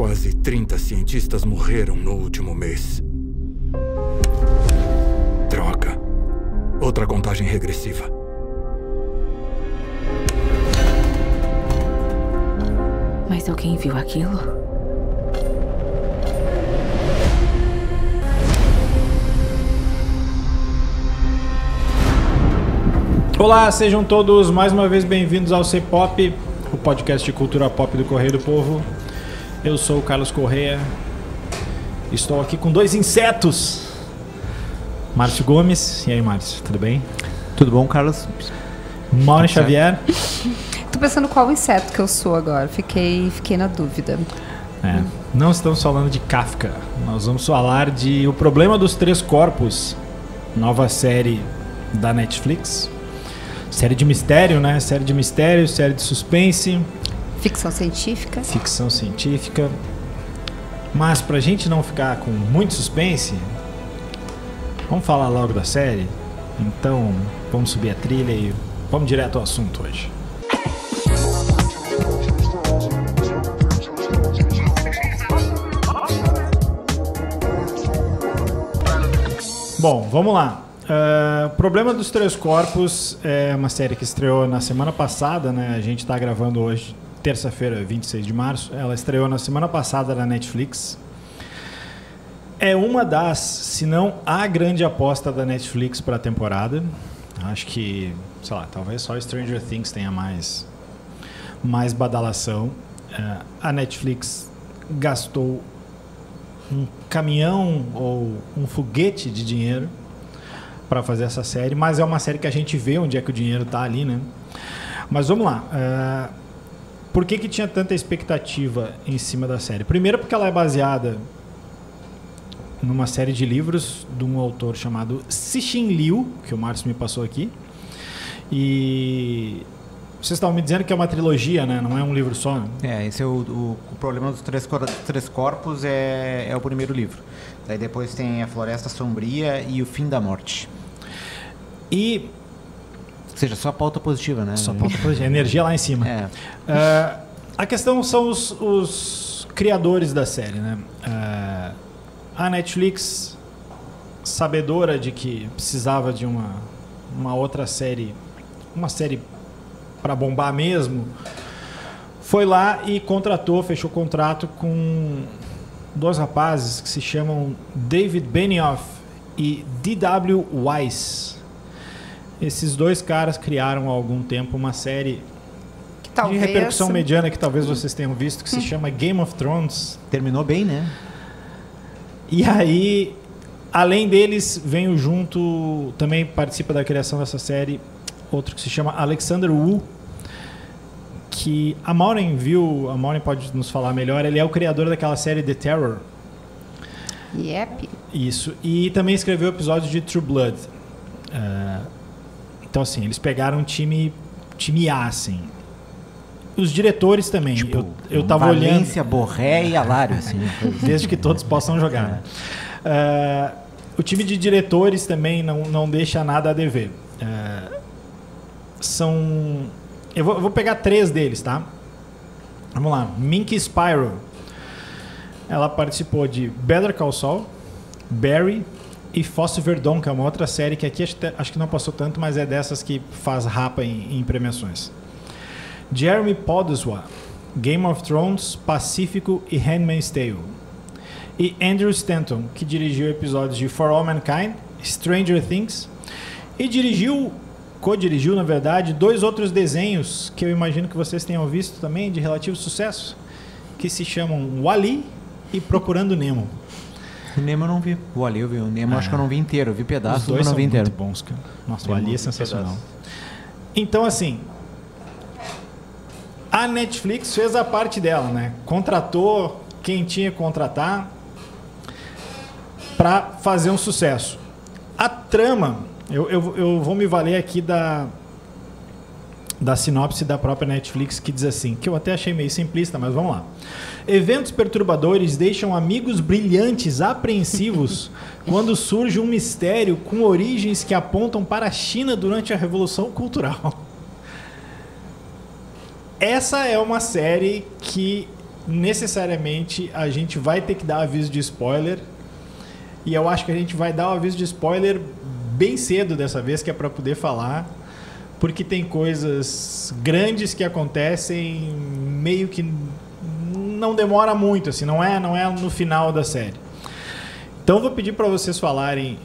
Quase 30 cientistas morreram no último mês. Droga. Outra contagem regressiva. Mas alguém viu aquilo? Olá, sejam todos mais uma vez bem-vindos ao C-Pop, o podcast de cultura pop do Correio do Povo. Eu sou o Carlos Correia. Estou aqui com dois insetos. Márcio Gomes. E aí, Márcio, tudo bem? Tudo bom, Carlos? Mauro Xavier. Tô pensando qual inseto que eu sou agora. Fiquei na dúvida. Não estamos falando de Kafka. Nós vamos falar de O Problema dos Três Corpos, nova série da Netflix. Série de mistério, né? Série de mistério, série de suspense. Ficção científica. Ficção científica. Mas pra gente não ficar com muito suspense, vamos falar logo da série? Então, vamos subir a trilha e vamos direto ao assunto hoje. Bom, vamos lá. Problema dos Três Corpos é uma série que estreou na semana passada, né? A gente está gravando hoje, terça-feira, 26 de março. Ela estreou na semana passada na Netflix. É uma das, se não a grande aposta da Netflix para a temporada. Acho que, sei lá, talvez só Stranger Things tenha mais badalação. A Netflix gastou um caminhão ou um foguete de dinheiro para fazer essa série, mas é uma série que a gente vê onde é que o dinheiro tá ali, né? Mas vamos lá. Por que tinha tanta expectativa em cima da série? Primeiro porque ela é baseada numa série de livros de um autor chamado Cixin Liu, que o Márcio me passou aqui. E vocês estavam me dizendo que é uma trilogia, né? Não é um livro só. Né? Esse é o Problema dos Três Corpos é o primeiro livro. Daí depois tem A Floresta Sombria e O Fim da Morte. E... Ou seja, só pauta positiva, né? Só pauta positiva. Energia lá em cima. A questão são os criadores da série, né? A Netflix, sabedora de que precisava de uma outra série, uma série para bombar mesmo, foi lá e fechou contrato com dois rapazes que se chamam David Benioff e D.W. Weiss. Esses dois caras criaram há algum tempo uma série de repercussão mediana que talvez vocês tenham visto, que se chama Game of Thrones. Terminou bem, né? E aí, além deles, veio junto, também participa da criação dessa série, outro que se chama Alexander Wu, que a Maureen pode nos falar melhor. Ele é o criador daquela série The Terror. Yep. Isso. E também escreveu episódios de True Blood. Então, assim, eles pegaram um time A, assim. Os diretores também. Tipo, eu tava Valência, olhando... Borré e Alário, assim. Desde que todos possam jogar. O time de diretores também não deixa nada a dever. Eu vou pegar três deles, tá? Vamos lá. Minky Spyro. Ela participou de Better Call Saul, Barry e Fosse Verdon, que é uma outra série que aqui acho que não passou tanto, mas é dessas que faz rapa em premiações. Jeremy Podeswa, Game of Thrones, Pacífico e Handmaid's Tale. E Andrew Stanton, que dirigiu episódios de For All Mankind, Stranger Things, e co-dirigiu, na verdade, dois outros desenhos que eu imagino que vocês tenham visto também, de relativo sucesso, que se chamam WALL-E e Procurando Nemo. O Nemo eu não vi. O WALL-E eu vi. O Nemo acho que eu não vi inteiro. Eu vi pedaços, os dois mas não vi inteiro. Muito bons, cara. Nossa, o WALL-E é sensacional. Então, assim, a Netflix fez a parte dela, né? Contratou quem tinha que contratar para fazer um sucesso. A trama, eu vou me valer aqui da sinopse da própria Netflix, que diz assim, que eu até achei meio simplista, mas vamos lá. Eventos perturbadores deixam amigos brilhantes apreensivos quando surge um mistério com origens que apontam para a China durante a Revolução Cultural. Essa é uma série que necessariamente a gente vai ter que dar aviso de spoiler. E eu acho que a gente vai dar o aviso de spoiler bem cedo dessa vez, que é para poder falar, porque tem coisas grandes que acontecem meio que não demora muito, assim, não é no final da série. Então eu vou pedir para vocês falarem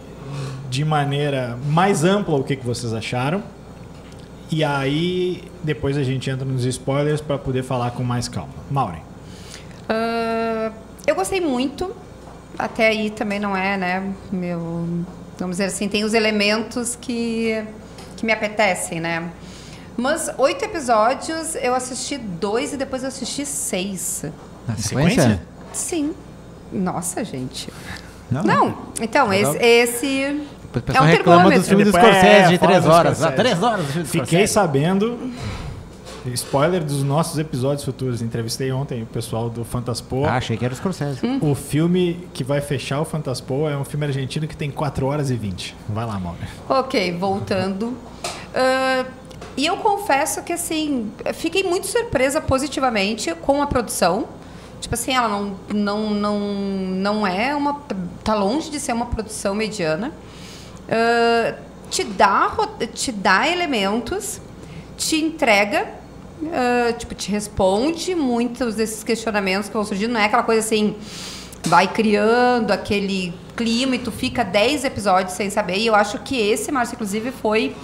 de maneira mais ampla o que vocês acharam, e aí depois a gente entra nos spoilers para poder falar com mais calma. Maureen. Eu gostei muito. Até aí também não é, né? Vamos dizer assim, tem os elementos que me apetecem, né? Mas 8 episódios, eu assisti 2 e depois eu assisti 6. Na sequência? Sim. Nossa, gente. Não. Então, esse O pessoal reclama dos filmes do Scorsese de 3 horas. 3 horas do filme do Fiquei sabendo... Spoiler dos nossos episódios futuros. Entrevistei ontem o pessoal do Fantaspoa. Achei que era o Scorsese. O filme que vai fechar o Fantaspoa é um filme argentino que tem 4 horas e 20. Vai lá, Mauro. Ok, voltando. E eu confesso que, assim, fiquei muito surpresa positivamente com a produção. Tipo assim, ela não é uma... Tá longe de ser uma produção mediana. Te dá elementos, te entrega... te responde muitos desses questionamentos que vão surgindo. Não é aquela coisa assim, vai criando aquele clima e tu fica 10 episódios sem saber. E eu acho que esse, Márcio, inclusive, foi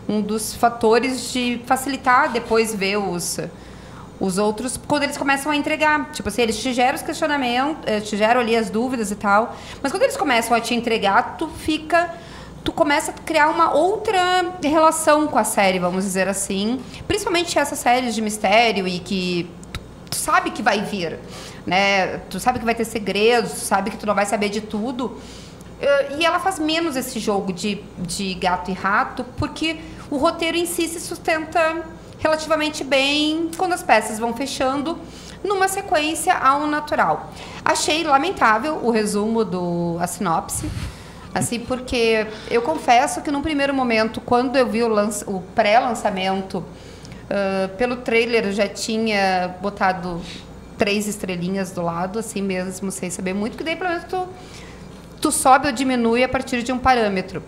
um dos fatores de facilitar depois ver os outros, quando eles começam a entregar. Tipo assim, eles te geram os questionamentos, te geram ali as dúvidas e tal, mas quando eles começam a te entregar, tu começa a criar uma outra relação com a série, vamos dizer assim. Principalmente essas séries de mistério e que tu sabe que vai vir, né? Tu sabe que vai ter segredos, tu sabe que tu não vai saber de tudo. E ela faz menos esse jogo de gato e rato, porque o roteiro em si se sustenta relativamente bem quando as peças vão fechando numa sequência ao natural. Achei lamentável o resumo a sinopse. Assim, porque eu confesso que num primeiro momento, quando eu vi o pré-lançamento, pelo trailer eu já tinha botado 3 estrelinhas do lado, assim mesmo, sem saber muito, que daí pelo menos tu sobe ou diminui a partir de um parâmetro.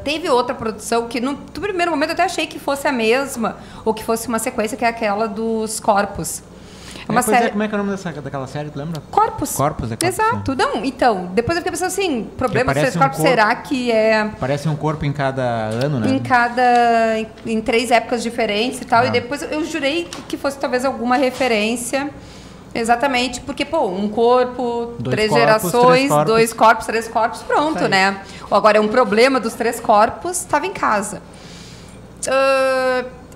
Teve outra produção que no primeiro momento eu até achei que fosse a mesma, ou que fosse uma sequência, que é aquela dos Corpos. Uma série... Como é que é o nome daquela série, tu lembra? Corpos. Corpos, Exato. Não, então, depois eu fiquei pensando assim, problema dos 3 corpos, será que é... Parece um corpo em cada ano, né? Em 3 épocas diferentes e tal, e depois eu jurei que fosse talvez alguma referência, exatamente, porque, um corpo, 3 gerações, 2 corpos, 3 corpos, pronto, né? Agora, é um problema dos 3 corpos, estava em casa.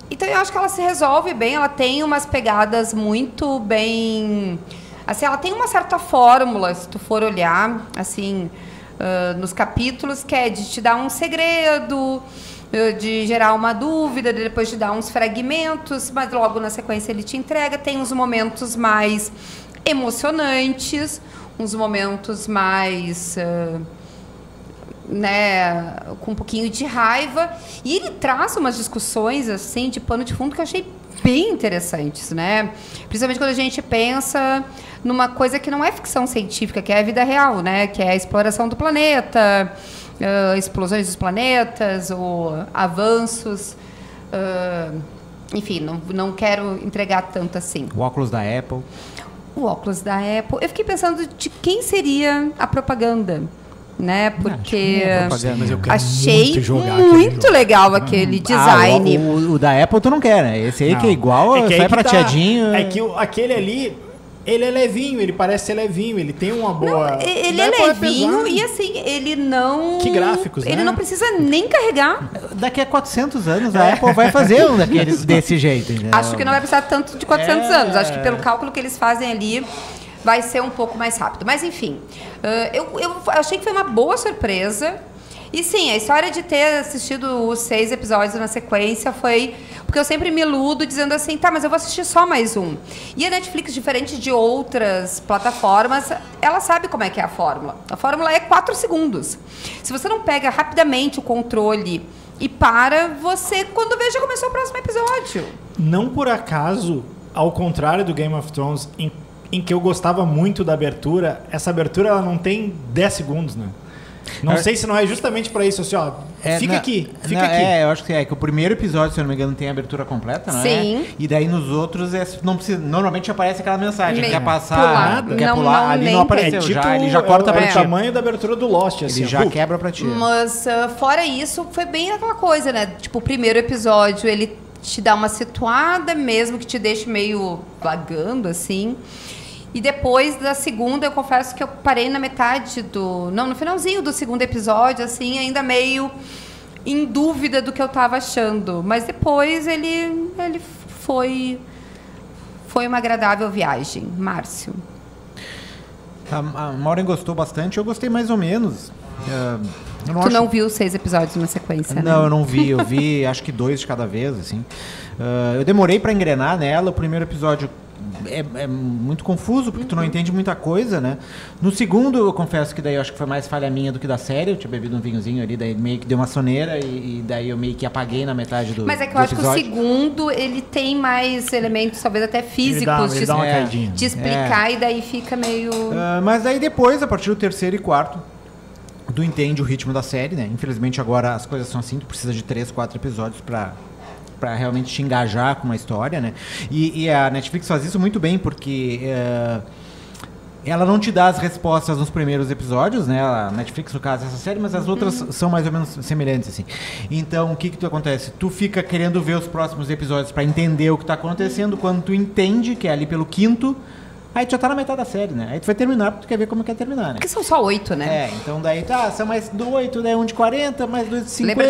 Então, eu acho que ela se resolve bem, ela tem umas pegadas muito bem... Assim, ela tem uma certa fórmula, se tu for olhar, assim, nos capítulos, que é de te dar um segredo, de gerar uma dúvida, depois de dar uns fragmentos, mas logo na sequência ele te entrega. Tem uns momentos mais emocionantes, uns momentos mais... né, com um pouquinho de raiva, e ele traz umas discussões assim de pano de fundo que eu achei bem interessantes, né? Principalmente quando a gente pensa numa coisa que não é ficção científica, que é a vida real, né? Que é a exploração do planeta, explosões dos planetas, ou avanços, enfim, não quero entregar tanto assim. O óculos da Apple. O óculos da Apple. Eu fiquei pensando de quem seria a propaganda, né? Porque achei muito legal aquele design. O da Apple tu não quer, né? Esse aí que é igual, sai prateadinho. É que aquele ali, ele é levinho, ele parece ser levinho, ele tem uma boa... Não, ele é levinho e assim, ele não... Que gráficos, ele né? não precisa nem carregar. Daqui a 400 anos a Apple vai fazer um daqueles desse jeito, entendeu? Acho que não vai precisar tanto de 400 anos. Acho que pelo cálculo que eles fazem ali, vai ser um pouco mais rápido. Mas, enfim, eu achei que foi uma boa surpresa. E, sim, a história de ter assistido os 6 episódios na sequência foi... Porque eu sempre me iludo dizendo assim, tá, mas eu vou assistir só mais um. E a Netflix, diferente de outras plataformas, ela sabe como é que é a fórmula. A fórmula é 4 segundos. Se você não pega rapidamente o controle e para, você, quando vê, já começou o próximo episódio. Não por acaso... ao contrário do Game of Thrones, em que eu gostava muito da abertura, essa abertura ela não tem 10 segundos, né? Não sei se não é justamente pra isso, assim, ó. Fica aqui. Eu acho que que o primeiro episódio, se eu não me engano, tem a abertura completa, não é? Sim. E daí nos outros, não precisa, normalmente aparece aquela mensagem. Quer Pular. passar, quer Não, pular. não, Ali nem não apareceu tipo, já, ele já corta pra o ti. tamanho da abertura do Lost, assim. Ele já quebra pra ti. Mas fora isso, foi bem aquela coisa, né? Tipo, o primeiro episódio, ele te dá uma situada, mesmo que te deixe meio vagando, assim. E depois da segunda, eu confesso que eu parei na metade no finalzinho do segundo episódio, assim, ainda meio em dúvida do que eu tava achando. Mas depois ele foi uma agradável viagem. Márcio. A Maureen gostou bastante, eu gostei mais ou menos. Tu não viu 6 episódios na sequência, né? Não, eu não vi. Eu vi acho que 2 de cada vez, assim. Eu demorei pra engrenar nela. O primeiro episódio é muito confuso, porque tu não entende muita coisa, né? No segundo, eu confesso que daí eu acho que foi mais falha minha do que da série. Eu tinha bebido um vinhozinho ali, daí meio que deu uma soneira e daí eu meio que apaguei na metade do Mas é que eu acho episódio. que o segundo, ele tem mais elementos, talvez até físicos, ele dá uma caidinha. de explicar, e daí fica meio... Mas daí depois, a partir do terceiro e quarto, tu entende o ritmo da série, né? Infelizmente agora as coisas são assim, tu precisa de 3, 4 episódios pra realmente te engajar com uma história, né? E a Netflix faz isso muito bem, porque ela não te dá as respostas nos primeiros episódios, né? A Netflix, no caso, essa série, mas as outras são mais ou menos semelhantes, assim. Então, o que acontece? Tu fica querendo ver os próximos episódios pra entender o que tá acontecendo, quando tu entende, que é ali pelo quinto, aí tu já tá na metade da série, né? Aí tu vai terminar porque tu quer ver como quer terminar, né? Porque são só 8, né? Então daí, são mais 8, né? Um de 40, mais 2 de 50.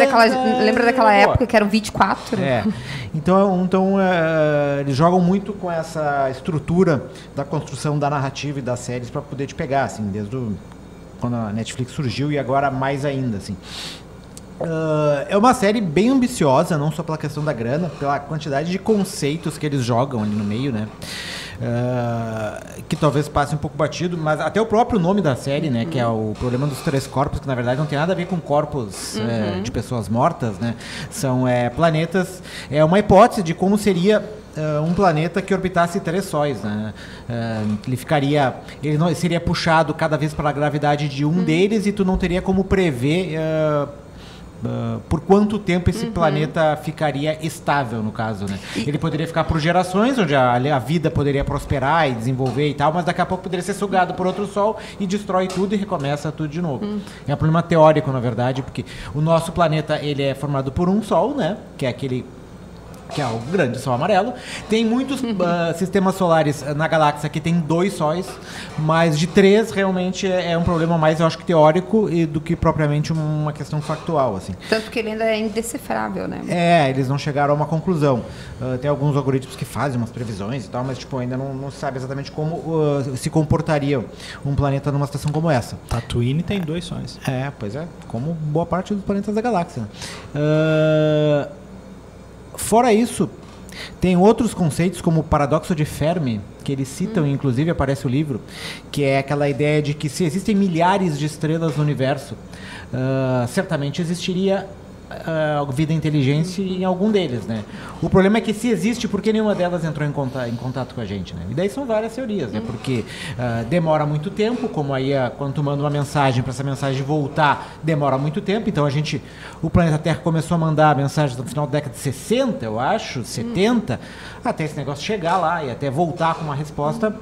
Lembra daquela época que eram 24? Então eles jogam muito com essa estrutura da construção da narrativa e das séries pra poder te pegar, assim, desde quando a Netflix surgiu e agora mais ainda, assim. É uma série bem ambiciosa, não só pela questão da grana, pela quantidade de conceitos que eles jogam ali no meio, né? Que talvez passe um pouco batido, mas até o próprio nome da série, né, que é o Problema dos Três Corpos, que na verdade não tem nada a ver com corpos de pessoas mortas, né? São planetas, é uma hipótese de como seria um planeta que orbitasse 3 sóis, né? Ele não seria puxado cada vez para a gravidade de um deles, e tu não teria como prever por quanto tempo esse planeta ficaria estável, no caso, né? Ele poderia ficar por gerações, onde a vida poderia prosperar e desenvolver e tal, mas daqui a pouco poderia ser sugado por outro sol e destrói tudo e recomeça tudo de novo. É um problema teórico, na verdade, porque o nosso planeta, ele é formado por um sol, né? Que é o grande Sol amarelo. Tem muitos sistemas solares na galáxia que tem 2 sóis, mas de 3 realmente é um problema mais, eu acho que teórico, do que propriamente uma questão factual, assim. Tanto que ele ainda é indecifrável, né? Eles não chegaram a uma conclusão. Tem alguns algoritmos que fazem umas previsões e tal, mas tipo, ainda não se sabe exatamente como se comportaria um planeta numa situação como essa. Tatooine tem 2 sóis. Pois é, como boa parte dos planetas da galáxia. Fora isso, tem outros conceitos como o paradoxo de Fermi, que eles citam, inclusive aparece o livro, que é aquela ideia de que se existem milhares de estrelas no universo, certamente existiria vida inteligente em algum deles, né? O problema é que se existe, por que nenhuma delas entrou em contato com a gente, né? E daí são várias teorias, né? Porque demora muito tempo, como aí quando tu manda uma mensagem, para essa mensagem voltar, demora muito tempo. Então o planeta Terra começou a mandar mensagens no final da década de 60, eu acho, 70, até esse negócio chegar lá e até voltar com uma resposta,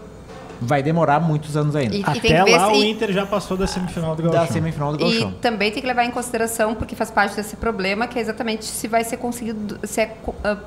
vai demorar muitos anos ainda. Até lá o Inter já passou da semifinal do Gauchão. E também tem que levar em consideração, porque faz parte desse problema, que é exatamente se é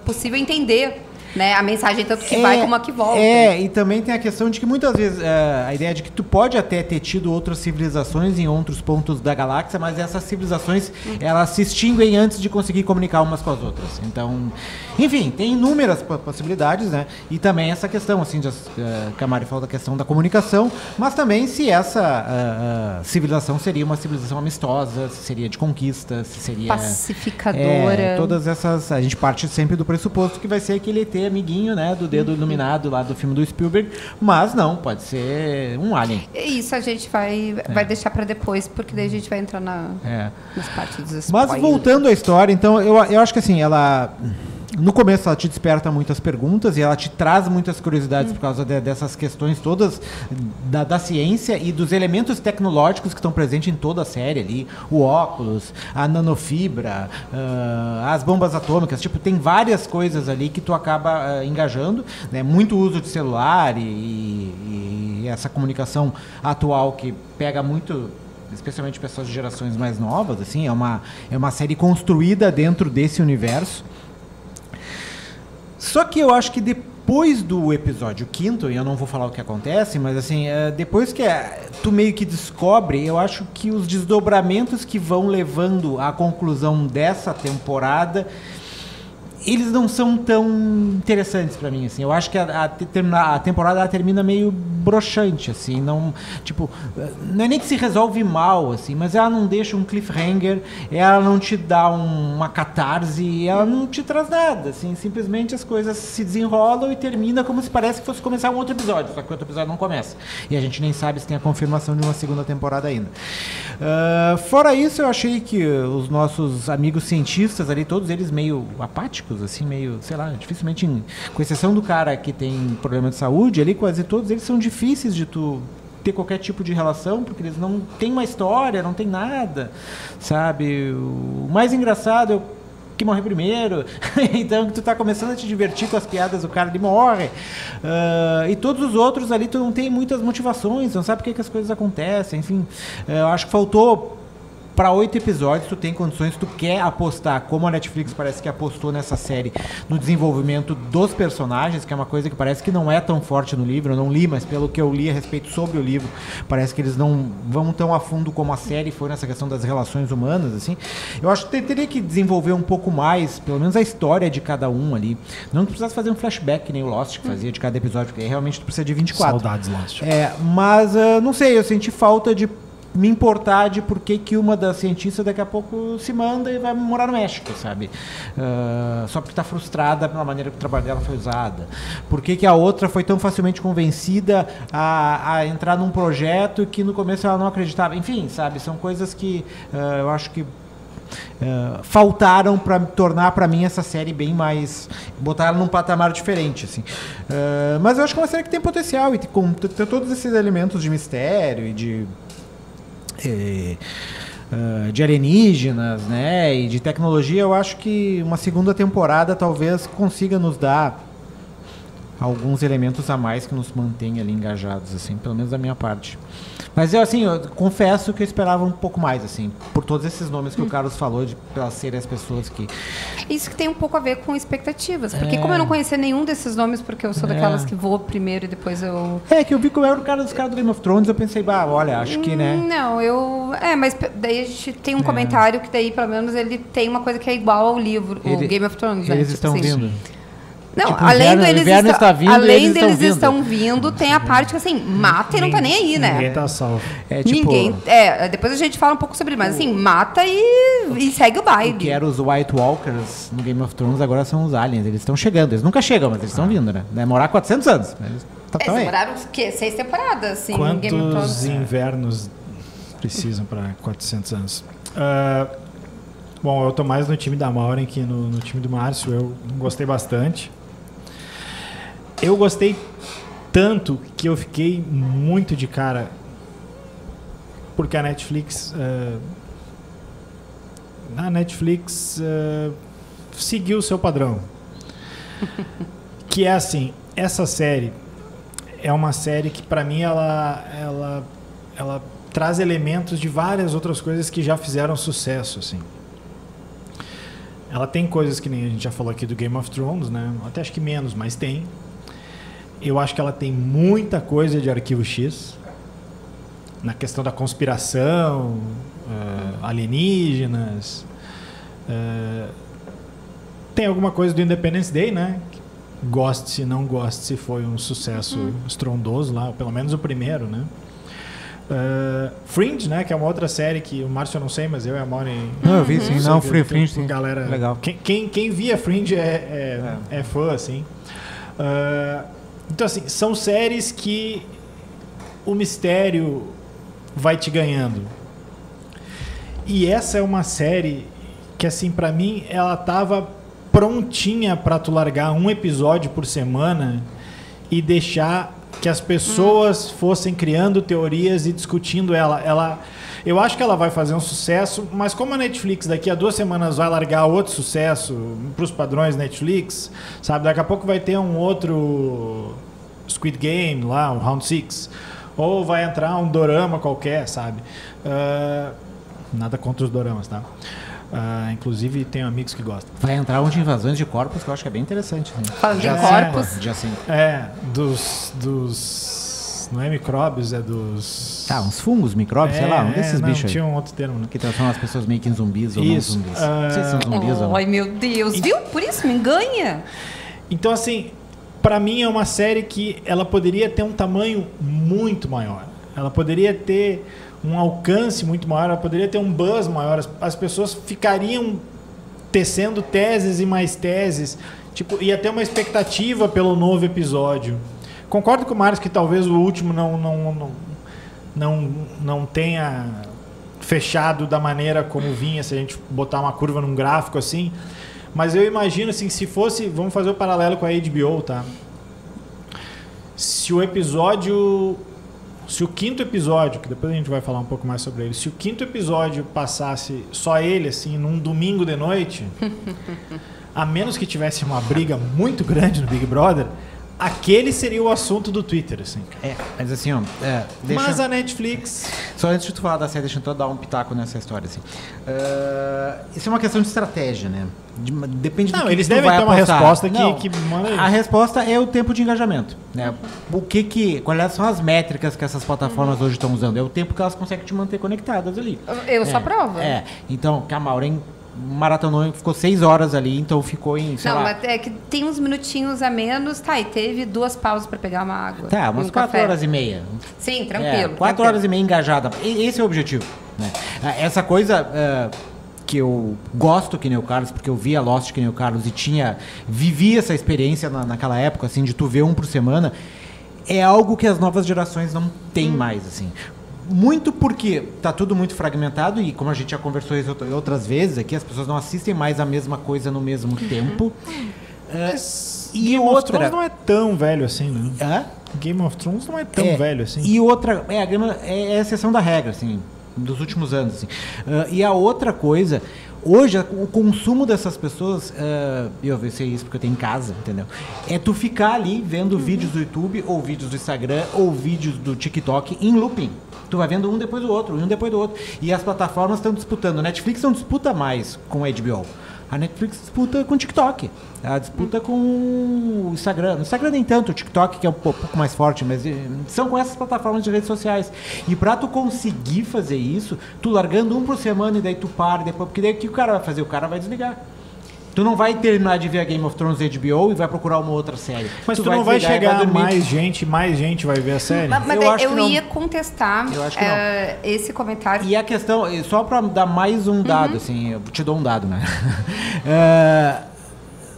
possível entender, né, a mensagem tanto que vai como a que volta. E também tem a questão de que muitas vezes a ideia de que tu pode até ter tido outras civilizações em outros pontos da galáxia, mas essas civilizações elas se extinguem antes de conseguir comunicar umas com as outras. Então, enfim, tem inúmeras possibilidades, né? E também essa questão, assim, que a Mari falou da questão da comunicação, mas também se essa civilização seria uma civilização amistosa, se seria de conquista, se seria pacificadora. Todas essas, a gente parte sempre do pressuposto que vai ser aquele ET amiguinho, né, do dedo iluminado lá do filme do Spielberg, mas não, pode ser um alien. Isso a gente vai deixar para depois, porque daí a gente vai entrar nas partes dos spoilers. Mas voltando à história, então eu acho que assim, ela no começo ela te desperta muitas perguntas e ela te traz muitas curiosidades por causa dessas questões todas da ciência e dos elementos tecnológicos que estão presentes em toda a série ali. O óculos, a nanofibra, as bombas atômicas. Tipo, tem várias coisas ali que tu acaba engajando, né? Muito uso de celular e essa comunicação atual que pega muito, especialmente pessoas de gerações mais novas, assim, é uma série construída dentro desse universo. Só que eu acho que depois do episódio 5º, e eu não vou falar o que acontece, mas assim, depois que tu meio que descobre, eu acho que os desdobramentos que vão levando à conclusão dessa temporada, eles não são tão interessantes pra mim, assim. Eu acho que a temporada ela termina meio broxante, assim, não, tipo, não é nem que se resolve mal, assim, mas ela não deixa um cliffhanger, ela não te dá uma catarse, ela não te traz nada, assim, simplesmente as coisas se desenrolam e termina como se parece que fosse começar um outro episódio, só que o outro episódio não começa. E a gente nem sabe se tem a confirmação de uma segunda temporada ainda. Fora isso, eu achei que os nossos amigos cientistas ali, todos eles meio apáticos, assim, meio, sei lá, dificilmente, com exceção do cara que tem problema de saúde, ali quase todos eles são difíceis de tu ter qualquer tipo de relação, porque eles não têm uma história, não tem nada, sabe? O mais engraçado é o que morre primeiro, então tu tá começando a te divertir com as piadas, o cara ali morre, e todos os outros ali tu não tem muitas motivações, não sabe por que as coisas acontecem, enfim, eu acho que faltou. Para 8 episódios, tu tem condições, tu quer apostar, como a Netflix parece que apostou nessa série, no desenvolvimento dos personagens, que é uma coisa que parece que não é tão forte no livro, eu não li, mas pelo que eu li a respeito sobre o livro, parece que eles não vão tão a fundo como a série foi nessa questão das relações humanas, assim. Eu acho que teria que desenvolver um pouco mais, pelo menos a história de cada um ali. Não que precisasse fazer um flashback, que nem o Lost que fazia de cada episódio, porque realmente tu precisa de 24. Saudades Lost. Mas, não sei, eu senti falta de me importar de por que uma das cientistas daqui a pouco se manda e vai morar no México, sabe? Só porque está frustrada pela maneira que o trabalho dela foi usada. Por que a outra foi tão facilmente convencida a entrar num projeto que no começo ela não acreditava. Enfim, sabe? São coisas que eu acho que faltaram para tornar para mim essa série bem mais, botar ela num patamar diferente, assim. Mas eu acho que é uma série que tem potencial e com todos esses elementos de mistério e de alienígenas, né, e de tecnologia. Eu acho que uma segunda temporada talvez consiga nos dar alguns elementos a mais que nos mantenha ali engajados, assim, pelo menos da minha parte. Mas eu confesso que eu esperava um pouco mais, assim, por todos esses nomes que o Carlos falou, pelas serem as pessoas que... Isso que tem um pouco a ver com expectativas, porque como eu não conhecia nenhum desses nomes, porque eu sou daquelas que vou primeiro e depois eu... que eu vi como era o cara dos caras do Game of Thrones, eu pensei, olha, acho que, né... Não, mas daí a gente tem um comentário que daí, pelo menos, ele tem uma coisa que é igual ao livro, o Game of Thrones, né? Eles estão vindo. Não, tipo, além deles estão vindo, tem a parte que, assim, mata e não tá nem aí, né? Ninguém tá salvo. Ninguém. Depois a gente fala um pouco sobre, mas assim, mata e segue o baile. O que eram os White Walkers no Game of Thrones agora são os aliens. Eles estão chegando. Eles nunca chegam, mas eles estão vindo, né? Demorar 400 anos. Eles demoraram o quê? 6 temporadas, assim, Quantos Game of Thrones? invernos precisam para 400 anos? Bom, eu tô mais no time da Maureen que no time do Márcio. Eu gostei bastante. Eu gostei tanto que eu fiquei muito de cara porque a Netflix seguiu o seu padrão. Que é assim, essa série é uma série que para mim ela traz elementos de várias outras coisas que já fizeram sucesso, assim. Ela tem coisas que nem a gente já falou aqui do Game of Thrones, né? Até acho que menos, mas tem. Eu acho que ela tem muita coisa de Arquivo X na questão da conspiração, alienígenas. Tem alguma coisa do Independence Day, né? Goste-se, não goste-se, foi um sucesso estrondoso lá, pelo menos o primeiro, né? Fringe, né? Que é uma outra série que o Márcio eu não sei, mas eu e a Maureen... Não, eu vi sim. Não, Fringe sim. Galera, legal. Quem via Fringe é fã, assim. Então, assim, são séries que o mistério vai te ganhando. E essa é uma série que, assim, pra mim, ela tava prontinha pra tu largar um episódio por semana e deixar que as pessoas fossem criando teorias e discutindo ela. Eu acho que ela vai fazer um sucesso, mas como a Netflix daqui a 2 semanas vai largar outro sucesso pros padrões Netflix, sabe? Daqui a pouco vai ter um outro Squid Game lá, o Round 6, ou vai entrar um dorama qualquer, sabe? Nada contra os doramas, tá? Inclusive tenho amigos que gostam. Vai entrar um de invasões de corpos que eu acho que é bem interessante. Né? Falando de corpos. Já sim. Dos... Não é micróbios, é dos... Uns fungos, micróbios, sei lá, um desses bichos aí. Tinha um outro termo, né? Que transformam as pessoas meio que em zumbis ou Isso, não zumbis. Não sei se são zumbis ou não. Ai, meu Deus. Viu? Por isso, me enganha. Então, assim, pra mim é uma série que ela poderia ter um tamanho muito maior. Ela poderia ter um alcance muito maior, ela poderia ter um buzz maior. As pessoas ficariam tecendo teses e mais teses. Tipo, ia ter uma expectativa pelo novo episódio. Concordo com o Marcos que talvez o último não tenha fechado da maneira como vinha, se a gente botar uma curva num gráfico assim. Mas eu imagino assim, se fosse... Vamos fazer o paralelo com a HBO, tá? Se o quinto episódio, que depois a gente vai falar um pouco mais sobre ele, se o quinto episódio passasse só ele, assim, num domingo de noite, a menos que tivesse uma briga muito grande no Big Brother, aquele seria o assunto do Twitter, assim. Mas assim, Mas a Netflix... Só antes de tu falar da série, deixa eu dar um pitaco nessa história, assim. Isso é uma questão de estratégia, né? Depende do que eles tu devem vai ter uma apostar. resposta Não, que manda isso. a resposta é o tempo de engajamento, né? Quais são as métricas que essas plataformas hoje estão usando? É o tempo que elas conseguem te manter conectadas ali. Eu sou a prova. Então, que a Maureen maratonou, ficou 6 horas ali, então ficou em, sei lá... Mas é que tem uns minutinhos a menos, e teve 2 pausas pra pegar uma água. Tá, umas 4 horas e meia. Sim, tranquilo. 4 horas e meia engajada. Esse é o objetivo, né? Essa coisa que eu gosto que nem o Carlos, porque eu via Lost que nem o Carlos e vivi essa experiência naquela época, assim, de tu ver um por semana, é algo que as novas gerações não têm mais, assim. Muito porque tá tudo muito fragmentado e como a gente já conversou isso outras vezes aqui, as pessoas não assistem mais a mesma coisa no mesmo tempo. E Game of Thrones não é tão velho assim, né? Game of Thrones não é tão velho assim. E outra, é a exceção da regra, assim, dos últimos anos, assim. E a outra coisa, hoje, o consumo dessas pessoas, eu sei isso porque eu tenho em casa, entendeu? É tu ficar ali vendo vídeos do YouTube, ou vídeos do Instagram, ou vídeos do TikTok em looping. Tu vai vendo um depois do outro, um depois do outro. E as plataformas estão disputando. A Netflix não disputa mais com a HBO. A Netflix disputa com o TikTok. Ela disputa com o Instagram. No Instagram nem tanto, o TikTok que é um pouco mais forte, mas são com essas plataformas de redes sociais. E pra tu conseguir fazer isso, tu largando um por semana e daí tu para, depois, porque daí o que o cara vai fazer? O cara vai desligar. Tu não vai terminar de ver a Game of Thrones HBO e vai procurar uma outra série. Mas tu não vai chegar a mais gente vai ver a série? Mas eu ia contestar esse comentário. E a questão, só para dar mais um dado, assim, eu te dou um dado, né?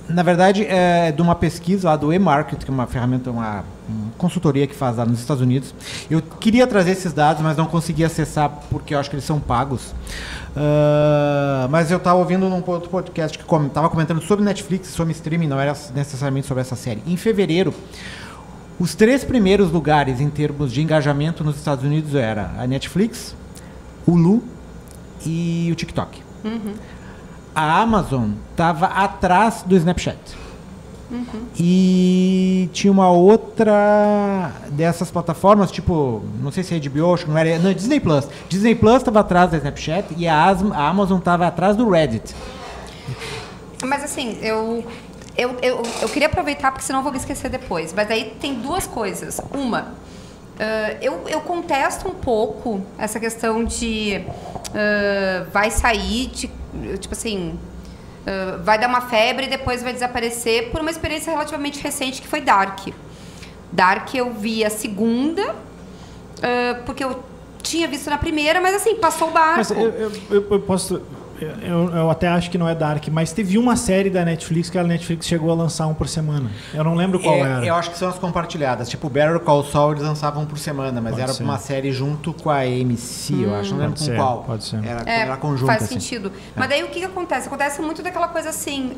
Na verdade, é de uma pesquisa lá do eMarket, que é uma ferramenta, uma consultoria que faz lá nos Estados Unidos. Eu queria trazer esses dados, mas não consegui acessar porque eu acho que eles são pagos. Mas eu estava ouvindo num outro podcast que estava comentando sobre Netflix, sobre streaming, não era necessariamente sobre essa série. Em fevereiro, os 3 primeiros lugares em termos de engajamento nos Estados Unidos era a Netflix, o Hulu e o TikTok. A Amazon estava atrás do Snapchat. E tinha uma outra dessas plataformas, tipo, não sei se é HBO, acho que não era, não, Disney Plus. Disney Plus estava atrás da Snapchat e a Amazon estava atrás do Reddit. Mas assim, eu queria aproveitar, porque senão eu vou me esquecer depois. Mas aí tem 2 coisas. Uma, eu contesto um pouco essa questão de vai sair, tipo assim... vai dar uma febre e depois vai desaparecer por uma experiência relativamente recente que foi Dark. Dark eu vi a segunda, porque eu tinha visto na primeira, mas assim, passou o barco. Mas eu até acho que não é Dark, mas teve uma série da Netflix que a Netflix chegou a lançar um por semana. Eu não lembro qual era. Eu acho que são as compartilhadas. Tipo, Better Call Saul eles lançavam por semana, mas era uma série junto com a AMC, eu acho. Não lembro com qual. Pode ser. Era conjunto. Faz sentido. Mas daí o que acontece? Acontece muito daquela coisa assim...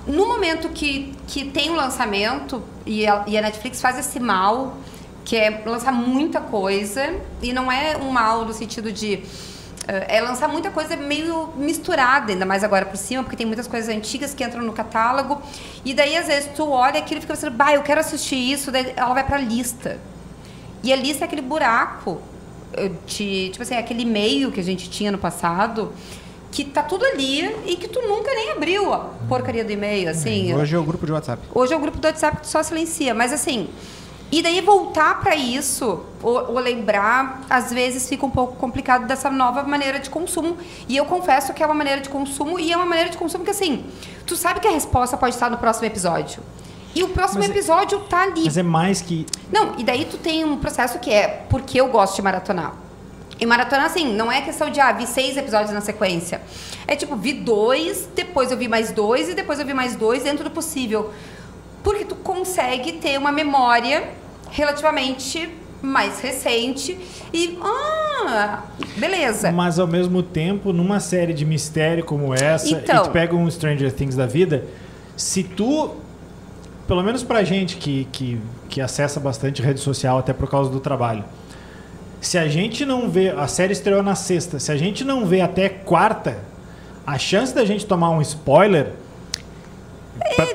no momento que tem um lançamento e a Netflix faz esse mal, que é lançar muita coisa, e não é um mal no sentido de... é lançar muita coisa meio misturada, ainda mais agora por cima, porque tem muitas coisas antigas que entram no catálogo. E daí, às vezes, tu olha aquilo e fica pensando, eu quero assistir isso, daí ela vai pra lista. E a lista é aquele buraco, tipo assim, aquele e-mail que a gente tinha no passado, que tá tudo ali e que tu nunca nem abriu a porcaria do e-mail, assim. Hoje é o grupo de WhatsApp. Hoje é o grupo do WhatsApp que tu só silencia, mas assim... E daí voltar para isso, ou lembrar, às vezes fica um pouco complicado dessa nova maneira de consumo. E eu confesso que é uma maneira de consumo, e é uma maneira de consumo que, assim, tu sabe que a resposta pode estar no próximo episódio. E o próximo episódio tá ali. Mas é mais que... Não, e daí tu tem um processo que é porque eu gosto de maratonar. E maratonar, assim, não é questão de, vi 6 episódios na sequência. É tipo, vi 2, depois eu vi mais 2, e depois eu vi mais 2 dentro do possível. Porque tu consegue ter uma memória relativamente mais recente e... beleza. Mas, ao mesmo tempo, numa série de mistério como essa, então, e tu pega um Stranger Things da vida, se tu... Pelo menos pra gente que acessa bastante rede social, até por causa do trabalho, se a gente não vê... A série estreou na sexta. Se a gente não vê até quarta, a chance da gente tomar um spoiler...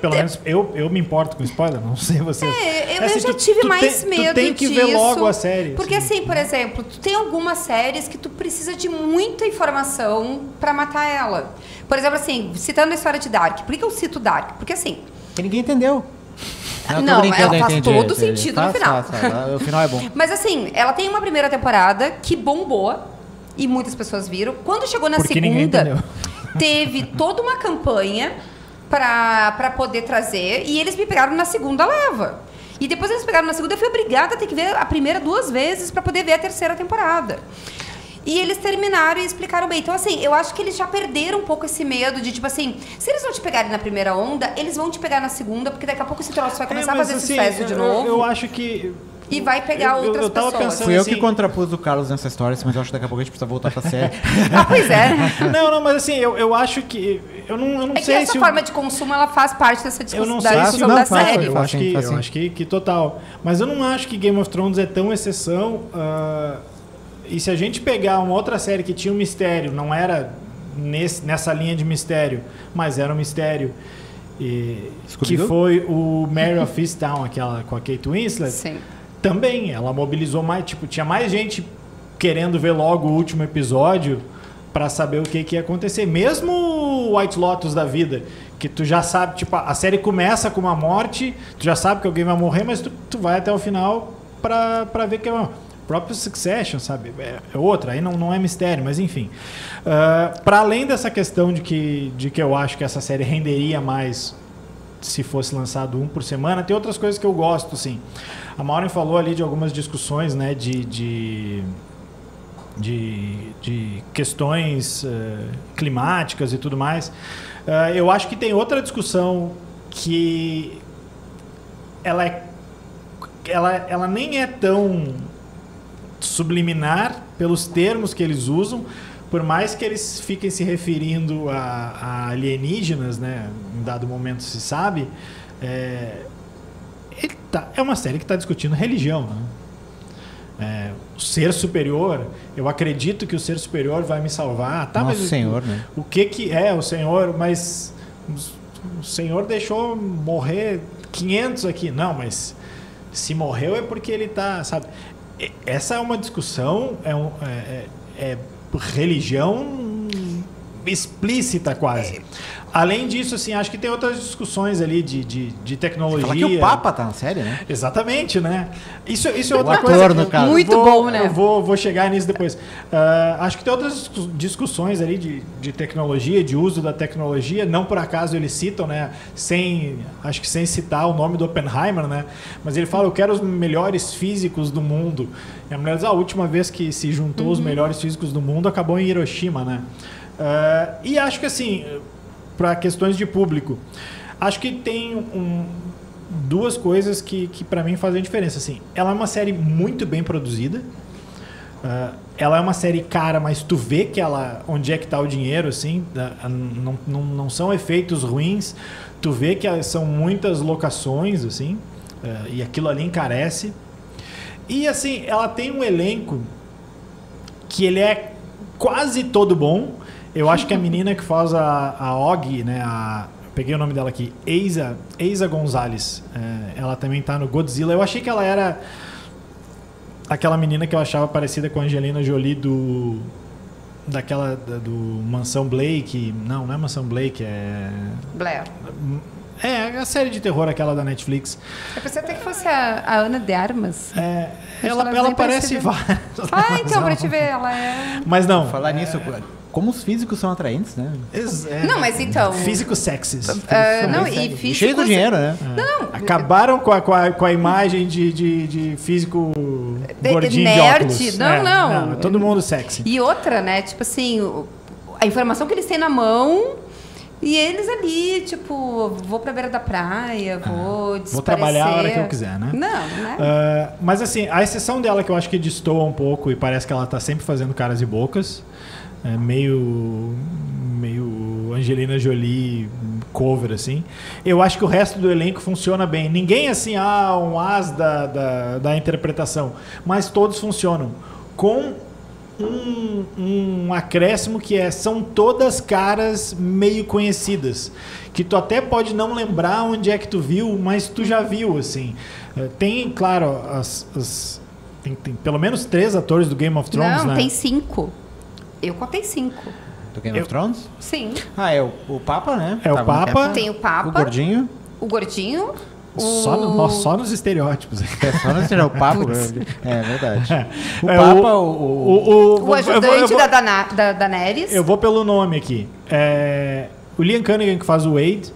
Pelo menos eu me importo com spoiler, não sei vocês. Eu já tive mais medo disso. Tu tem que ver logo a série. Porque assim, por exemplo, tu tem algumas séries que tu precisa de muita informação pra matar ela. Por exemplo, assim, citando a história de Dark. Por que eu cito Dark? Porque assim... Que ninguém entendeu. Não, ela faz todo sentido no final. O final é bom. Mas assim, ela tem uma primeira temporada que bombou e muitas pessoas viram. Quando chegou na segunda, teve toda uma campanha pra poder trazer, e eles me pegaram na segunda leva. E depois eles pegaram na segunda, eu fui obrigada a ter que ver a primeira 2 vezes pra poder ver a terceira temporada. E eles terminaram e explicaram bem. Então, assim, eu acho que eles já perderam um pouco esse medo de, tipo assim, se eles não te pegarem na primeira onda, eles vão te pegar na segunda, porque daqui a pouco esse troço vai começar a fazer esse fezes de novo. Eu acho que... E vai pegar outras pessoas. Fui eu que contrapus o Carlos nessa história, mas eu acho que daqui a pouco a gente precisa voltar pra série. Pois é. Não, mas assim, eu acho que... Eu não sei essa se... forma de consumo, ela faz parte dessa discussão da série. Eu acho que total. Mas eu não acho que Game of Thrones é tão exceção. E se a gente pegar uma outra série que tinha um mistério, não era nessa linha de mistério, mas era um mistério... que foi o Mare of Easttown, aquela com a Kate Winslet. Sim. Também, ela mobilizou mais, tipo, tinha mais gente querendo ver logo o último episódio pra saber o que ia acontecer. Mesmo o White Lotus da vida, que tu já sabe, tipo, a série começa com uma morte, tu já sabe que alguém vai morrer, mas tu vai até o final pra ver que é o próprio Succession, sabe? É outra, aí não é mistério, mas enfim. Para além dessa questão de que eu acho que essa série renderia mais se fosse lançado 1 por semana, tem outras coisas que eu gosto, sim. A Maureen falou ali de algumas discussões, né, de questões climáticas e tudo mais. Eu acho que tem outra discussão que ela nem é tão subliminar pelos termos que eles usam, por mais que eles fiquem se referindo a alienígenas, né, em dado momento se sabe, é uma série que está discutindo religião, né? O ser superior, eu acredito que o ser superior vai me salvar. Tá, Nosso mas Senhor, né? O que é o Senhor? Mas o Senhor deixou morrer 500 aqui. Não, mas se morreu é porque ele está, sabe? Essa é uma discussão, é religião explícita quase. Além disso, assim, acho que tem outras discussões ali de tecnologia. Fala que o Papa tá na série, né? Exatamente, né? Isso é outra ator, coisa. no caso. Muito bom, né? Eu vou chegar nisso depois. Acho que tem outras discussões ali de tecnologia, de uso da tecnologia. Não por acaso eles citam, né? Acho que sem citar o nome do Oppenheimer, né? Mas ele fala, eu quero os melhores físicos do mundo. E a mulher diz, a última vez que se juntou os melhores físicos do mundo acabou em Hiroshima, né? E acho que assim, para questões de público, acho que tem duas coisas que para mim fazem diferença. Assim, ela é uma série muito bem produzida. Ela é uma série cara, mas tu vê que onde é que tá o dinheiro, assim, não são efeitos ruins. Tu vê que são muitas locações, assim, e aquilo ali encarece. E assim, ela tem um elenco que ele é quase todo bom. Eu acho que a menina que faz a Og, né, peguei o nome dela aqui, Eiza Gonzalez, ela também tá no Godzilla. Eu achei que ela era aquela menina que eu achava parecida com a Angelina Jolie do Mansão Blake. Não é Mansão Blake, é... Blair. É a série de terror, aquela da Netflix. Eu pensei até que fosse a Ana de Armas. Ela parece várias. Então, pra te ver, ela é... Mas não. Falar nisso, como os físicos são atraentes, né? Não, mas então... Físicos sexys. Não, e físicos... Cheio do dinheiro, né? Não. Acabaram com a imagem de físico gordinho nerd. de óculos. Não. Todo mundo sexy. E outra, né? Tipo assim, a informação que eles têm na mão... E eles ali, tipo, vou pra beira da praia, vou desaparecer. Vou trabalhar a hora que eu quiser, né? Não é. Mas assim, a exceção dela que eu acho que destoa um pouco e parece que ela tá sempre fazendo caras e bocas. Meio Angelina Jolie cover, assim. Eu acho que o resto do elenco funciona bem. Ninguém, assim, um as da interpretação. Mas todos funcionam. Com um acréscimo que são todas caras meio conhecidas, que tu até pode não lembrar onde é que tu viu, mas tu já viu, assim. Tem, claro, tem pelo menos 3 atores do Game of Thrones, Não, né? tem 5. Eu contei 5. Do Game of Thrones? Sim. É o Papa, né? É o Papa. Tem o Papa. O Gordinho. O Gordinho. Só nos estereótipos. Só nos estereótipos. O Papa. É verdade. O Papa, o ajudante da Daenerys. Eu vou pelo nome aqui. O Liam Cunningham, que faz o Wade,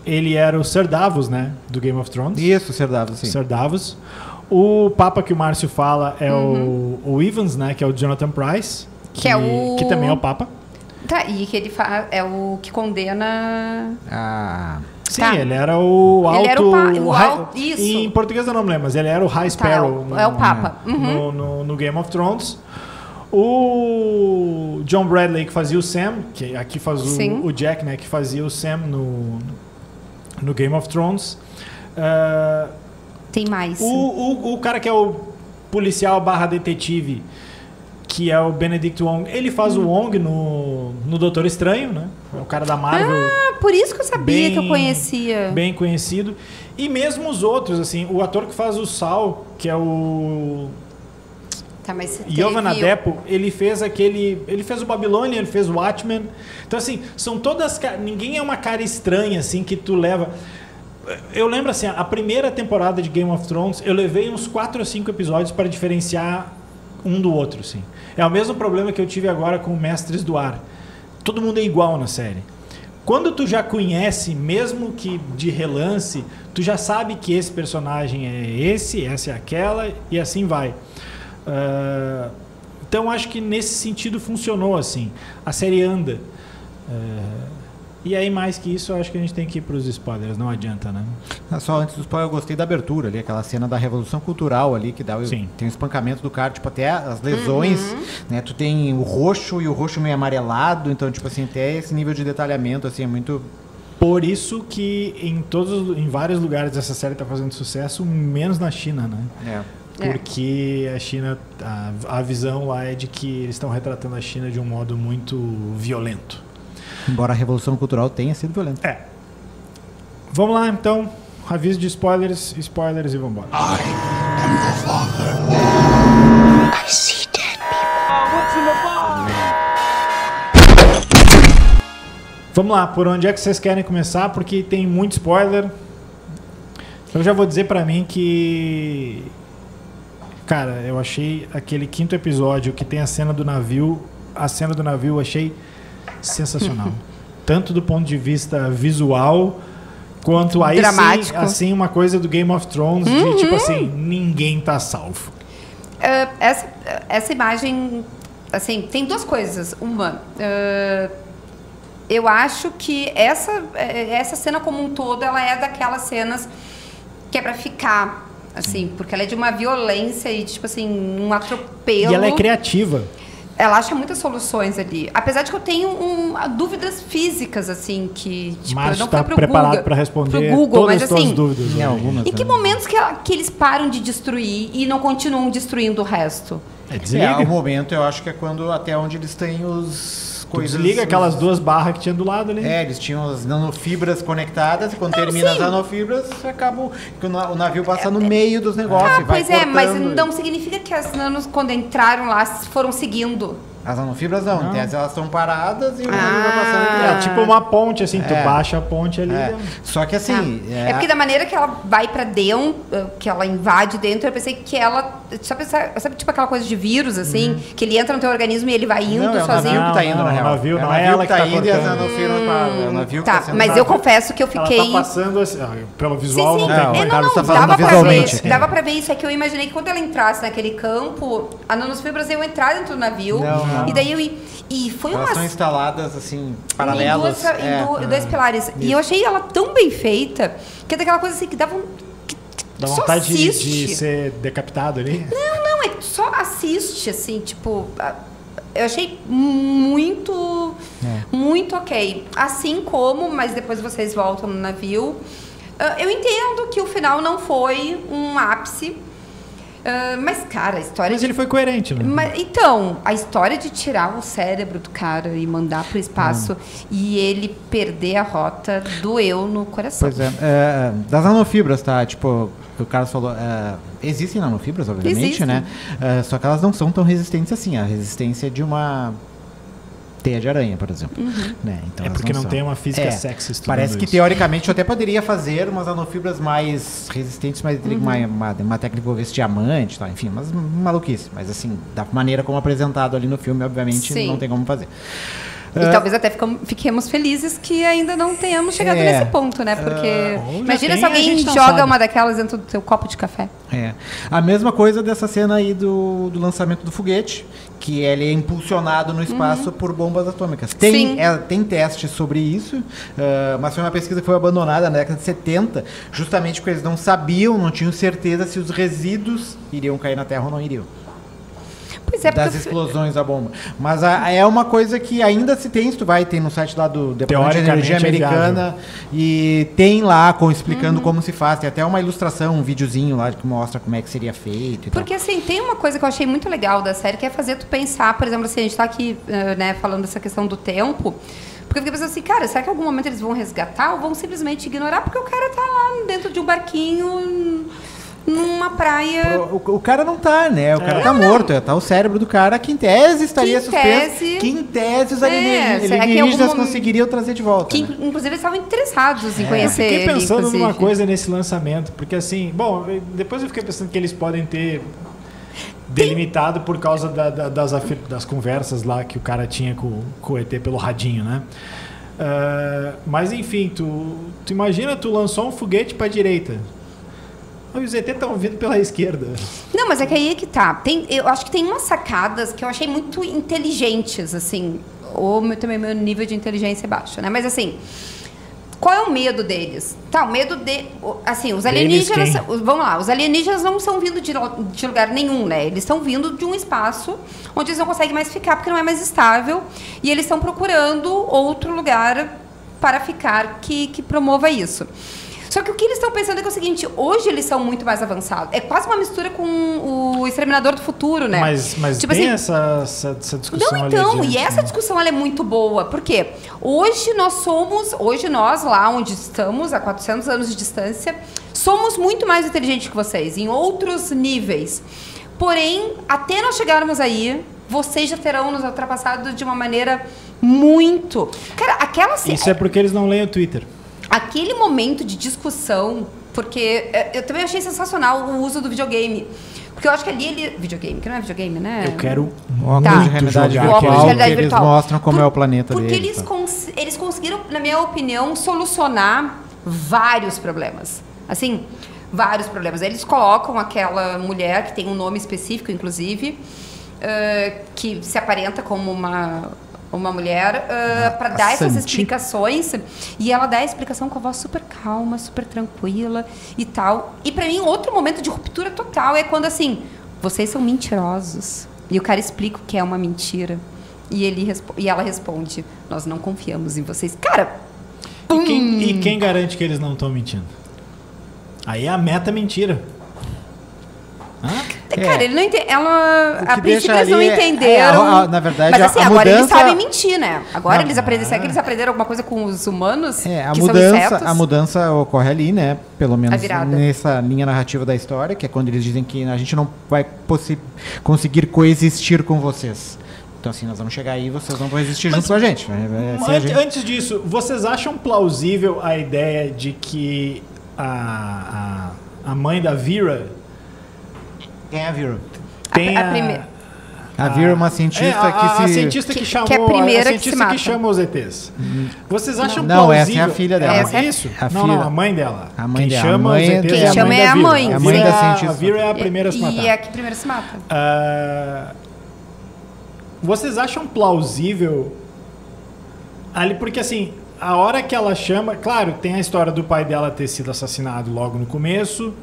ele era o Ser Davos, né? Do Game of Thrones. Isso, o Ser Davos, sim. Ser Davos. O Papa que o Márcio fala é o Evans, né? Que é o Jonathan Pryce. Que também é o Papa. Tá, e que ele é o que condena... Sim, ele era o alto... Ele era isso. Em português eu não me lembro, mas ele era o High Sparrow. É o Papa. No Game of Thrones. O John Bradley, que fazia o Sam, que aqui faz o Jack, né? Que fazia o Sam no Game of Thrones. Tem mais. O cara que é o policial / detetive, que é o Benedict Wong, ele faz o Wong no Doutor Estranho, né? É o cara da Marvel. Por isso que eu sabia que eu conhecia. Bem conhecido. E mesmo os outros, assim, o ator que faz o Saul, que é o... Tá, mas Yovan Adepo, ele fez o Babilônia, ele fez o Watchmen. Então, assim, são todas... Ninguém é uma cara estranha, assim, que tu leva... Eu lembro, assim, a primeira temporada de Game of Thrones, eu levei uns 4 ou 5 episódios para diferenciar um do outro, assim. É o mesmo problema que eu tive agora com Mestres do Ar. Todo mundo é igual na série. Quando tu já conhece, mesmo que de relance, tu já sabe que esse personagem é essa é aquela, e assim vai. Então, acho que nesse sentido funcionou, assim. A série anda. E aí, mais que isso, eu acho que a gente tem que ir para os spoilers, não adianta, né? Só antes do spoiler, eu gostei da abertura ali, aquela cena da Revolução Cultural ali, que dá Sim. Tem o espancamento do cara, tipo, até as lesões, né? Tu tem o roxo e o roxo meio amarelado, então, tipo assim, até esse nível de detalhamento, assim, é muito... Por isso que em vários lugares essa série está fazendo sucesso, menos na China, né? Porque a China, a visão lá é de que eles estão retratando a China de um modo muito violento. Embora a Revolução Cultural tenha sido violenta. Vamos lá, então. Aviso de spoilers e vambora. I am your father. I see dead people. What's in the box? Vamos lá, por onde é que vocês querem começar? Porque tem muito spoiler. Eu já vou dizer pra mim que... Cara, eu achei aquele 5º episódio que tem a cena do navio eu achei sensacional. Tanto do ponto de vista visual, quanto aí assim uma coisa do Game of Thrones, de tipo assim, ninguém tá salvo. Essa imagem, assim, tem 2 coisas. Uma, eu acho que essa cena como um todo, ela é daquelas cenas que é pra ficar, assim, porque ela é de uma violência e, tipo assim, um atropelo. E ela é criativa. Ela acha muitas soluções ali. Apesar de que eu tenho dúvidas físicas, assim, que, tipo, eu Márcio não tá fui pro preparado Google, para responder pro Google, todas mas as tuas assim, dúvidas. Em hoje. algumas, em que né? momentos que eles param de destruir e não continuam destruindo o resto? Desliga. o momento eu acho que é quando até onde eles têm os Tu coisas. desliga aquelas 2 barras que tinha do lado ali. Eles tinham as nanofibras conectadas e quando termina as nanofibras, acaba que o navio passa no meio dos negócios. e vai Pois é, mas cortando. não significa que as nanos, quando entraram lá, foram seguindo. As nanofibras não, em tese elas estão paradas e o navio vai passando entre É elas. tipo uma ponte, assim, tu É. baixa a ponte ali. É. Só que assim. É porque da maneira que ela vai pra dentro, que ela invade dentro, eu pensei que ela... Sabe tipo aquela coisa de vírus, assim? Que ele entra no teu organismo e ele vai indo Não, é o sozinho? navio que tá indo, Não, na o real. navio, é não o é navio ela que tá indo e as cortando. nanofibras param. É o navio que Tá, tá sendo mas eu confesso que eu Ela fiquei... tá passando assim, ó, pelo visual Sim, sim. não tem Não, como. o Carlos tá dava falando pra visualmente. ver, dava pra ver isso. É que eu imaginei que quando ela entrasse naquele campo, a nanosfibras iam entrar dentro do navio. Não. E daí e foi Elas uma estão instaladas assim, em paralelas. dois pilares. E eu achei ela tão bem feita que é daquela coisa assim que dava Dá só vontade de assiste. ser decapitado ali. Não, é que só assiste, assim, tipo. Eu achei muito ok. Assim como, mas depois vocês voltam no navio. Eu entendo que o final não foi um ápice. Mas, cara, a história. Mas ele foi coerente, né? Então, a história de tirar o cérebro do cara e mandar pro espaço e ele perder a rota doeu no coração. Pois é. Das nanofibras, tá? Tipo, o Carlos falou. Existem nanofibras, obviamente, Existem. né? Só que elas não são tão resistentes assim. A resistência de uma teia de aranha, por exemplo. Né? Então, É elas porque não são. tem uma física sexy estudando Parece que isso. teoricamente eu até poderia fazer umas nanofibras mais resistentes, mas teria uma técnica que envolvesse diamante, tá? Enfim, mas maluquice. Mas assim, da maneira como apresentado ali no filme, obviamente, Sim. não tem como fazer. E talvez até fiquemos felizes que ainda não tenhamos chegado nesse ponto, né? Porque ou já imagina tem, se a alguém gente não joga sabe. uma daquelas dentro do teu copo de café. A mesma coisa dessa cena aí do lançamento do foguete, que ele é impulsionado no espaço por bombas atômicas. Sim. Tem testes sobre isso, mas foi uma pesquisa que foi abandonada na década de 70, justamente porque eles não sabiam, não tinham certeza se os resíduos iriam cair na Terra ou não iriam. Pois é, Das porque explosões da bomba. Mas é uma coisa que ainda se tem, se tu vai, tem no site lá do Departamento de Energia Teoricamente é Americana, e tem lá explicando como se faz, tem até uma ilustração, um videozinho lá que mostra como é que seria feito e Porque, assim, tem uma coisa que eu achei muito legal da série, que é fazer tu pensar, por exemplo, assim, a gente tá aqui, né, falando dessa questão do tempo, porque eu fiquei pensando assim, cara, será que em algum momento eles vão resgatar ou vão simplesmente ignorar? Porque o cara tá lá dentro de um barquinho, numa praia... O cara não tá, né? O cara tá morto. Tá o cérebro do cara que em tese estaria Que em suspenso. tese- Que em tese os será que em alienígenas algum momento- conseguiriam trazer de volta. Que, né? inclusive, eles estavam interessados em Eu conhecer fiquei ele, pensando numa inclusive. coisa nesse lançamento, porque assim, bom, depois eu fiquei pensando que eles podem ter delimitado por causa das conversas lá que o cara tinha com o ET pelo radinho, né? Mas enfim, tu imagina, tu lançou um foguete pra direita. Os ET estão vindo pela esquerda. Não, mas é que aí é que tá. Eu acho que tem umas sacadas que eu achei muito inteligentes, assim. Ou também meu nível de inteligência é baixo, né? Mas assim, qual é o medo deles? Tá, o medo de... Assim, os alienígenas... Deles Vamos lá, os alienígenas não estão vindo de lugar nenhum, né? Eles estão vindo de um espaço onde eles não conseguem mais ficar porque não é mais estável. E eles estão procurando outro lugar para ficar que promova isso. Só que o que eles estão pensando é que é o seguinte, hoje eles são muito mais avançados. É quase uma mistura com o Exterminador do Futuro, né? Mas tipo tem assim, essa discussão não, ali então, adiante, e essa né? discussão ela é muito boa. Por quê? Hoje nós lá onde estamos, a 400 anos de distância, somos muito mais inteligentes que vocês, em outros níveis. Porém, até nós chegarmos aí, vocês já terão nos ultrapassado de uma maneira muito... Cara, Isso é porque eles não leem o Twitter. Aquele momento de discussão, porque eu também achei sensacional o uso do videogame. Porque eu acho que ali videogame, que não é videogame, né? Eu quero Óculos Tá. de realidade jogar virtual, Óculos de realidade que eles virtual. mostram como é o planeta porque deles. eles conseguiram, na minha opinião, solucionar vários problemas. Assim, vários problemas. Eles colocam aquela mulher, que tem um nome específico, inclusive, que se aparenta como uma mulher, para dar essas Santi. explicações. E ela dá a explicação com a voz super calma, super tranquila e tal. E para mim, outro momento de ruptura total é quando, assim, vocês são mentirosos. E o cara explica o que é uma mentira. E ela responde, nós não confiamos em vocês. Cara... E quem garante que eles não estão mentindo? Aí é a meta mentira. Cara, ele não entende. Ela. O que A princípio deixa eles não ali entenderam. na verdade, mas assim, a agora eles mudança- sabem mentir, né? Agora Não, eles aprendem. Será que eles aprenderam alguma coisa com os humanos? A que são insetos? mudança ocorre ali, né? Pelo A menos virada. nessa linha narrativa da história, que é quando eles dizem que a gente não vai conseguir coexistir com vocês. Então, assim, nós vamos chegar aí e vocês não vão existir junto com a gente. Assim, a gente- Antes disso, vocês acham plausível a ideia de que a mãe da Vera Quem é a Vera? tem A primeira. A Vera é uma cientista a que se... cientista que chamou que é a primeira a que cientista se mata. que chama os ETs. Vocês acham Não, essa plausível? é a filha dela. Essa é- Isso? a não, filha. a mãe dela. A mãe Quem dela. chama A mãe os ETs Quem é a chama mãe é da a Vera. mãe, A sim. mãe da da cientista. A Vera é a primeira a se matar. E é a que primeiro se mata. Vocês acham plausível ali, porque assim, a hora que ela chama, claro, tem a história do pai dela ter sido assassinado logo no começo,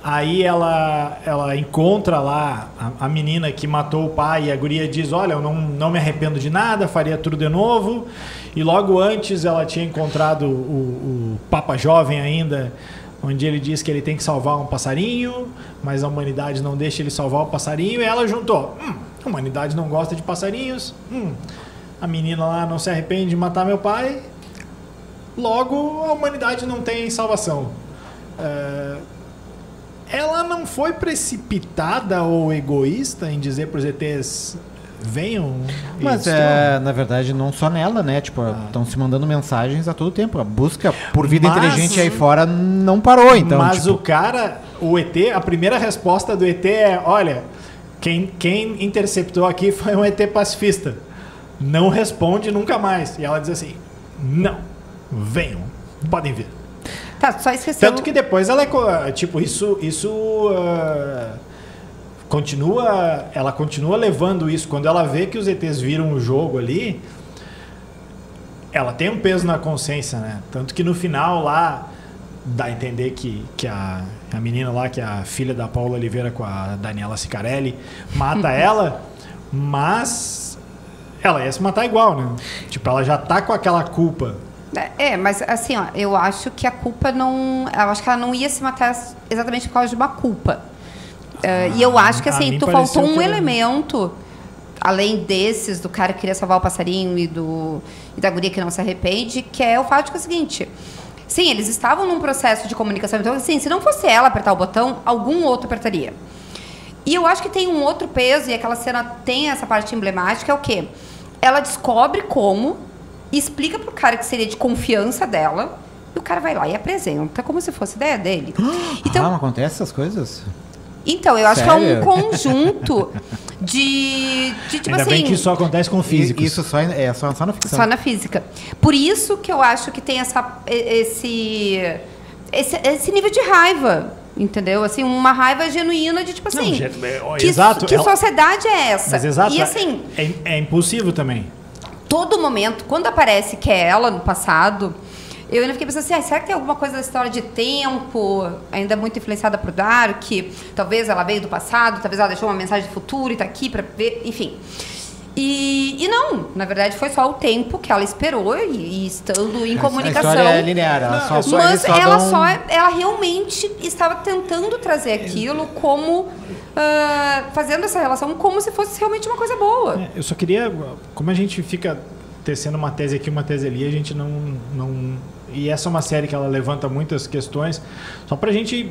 aí ela encontra lá a menina que matou o pai e a guria diz, olha, eu não me arrependo de nada, faria tudo de novo, e logo antes ela tinha encontrado o Papa Jovem ainda, onde ele diz que ele tem que salvar um passarinho, mas a humanidade não deixa ele salvar o passarinho, e ela juntou, a humanidade não gosta de passarinhos, a menina lá não se arrepende de matar meu pai, logo a humanidade não tem salvação. Ela não foi precipitada ou egoísta em dizer para os ETs venham e Mas, destruam? na verdade, não só nela, né? Tipo, estão se mandando mensagens a todo tempo. A busca por vida Mas- inteligente aí fora não parou, então. Mas tipo, o cara, o ET, a primeira resposta do ET é, olha, quem interceptou aqui foi um ET pacifista. Não responde nunca mais. E ela diz assim, não, venham, podem vir. Tá, só esqueceu. Tanto que depois ela é, tipo, ela continua levando isso. Quando ela vê que os ETs viram o jogo ali, ela tem um peso na consciência, né? Tanto que no final lá, dá a entender que a menina lá, que é a filha da Paula Oliveira com a Daniela Sicarelli, mata ela, mas ela ia se matar igual, né? Tipo, ela já tá com aquela culpa. Mas assim, ó, eu acho que a culpa não... Eu acho que ela não ia se matar exatamente por causa de uma culpa. E eu acho que, a assim, mim tu pareceu faltou um que ela- elemento, além desses, do cara que queria salvar o passarinho e da guria que não se arrepende, que é o fato de que é o seguinte... Sim, eles estavam num processo de comunicação. Então, assim, se não fosse ela apertar o botão, algum outro apertaria. E eu acho que tem um outro peso, e aquela cena tem essa parte emblemática, é o quê? Ela descobre como... explica pro cara que seria de confiança dela, e o cara vai lá e apresenta como se fosse ideia dele. Então, não acontece essas coisas? então eu acho que é Sério? um conjunto de tipo Ainda assim, bem que isso só acontece com físicos. Isso só na ficção. só na física. Por isso que eu acho que tem esse nível de raiva, entendeu? Assim, uma raiva genuína de tipo Não, assim, que exato, que ela- sociedade é essa? Mas exato, E assim, é impulsivo também. todo momento, quando aparece que é ela no passado, eu ainda fiquei pensando assim, será que tem alguma coisa da história de tempo, ainda muito influenciada por Dark, talvez ela veio do passado, talvez ela deixou uma mensagem do futuro e tá aqui pra ver, enfim. E não, na verdade foi só o tempo que ela esperou e estando em comunicação. A história é linear. Ela Não, só, Mas eles ela dão- ela realmente estava tentando trazer aquilo como fazendo essa relação como se fosse realmente uma coisa boa. Eu só queria, como a gente fica tecendo uma tese aqui, uma tese ali, a gente não e essa é uma série que ela levanta muitas questões, só pra gente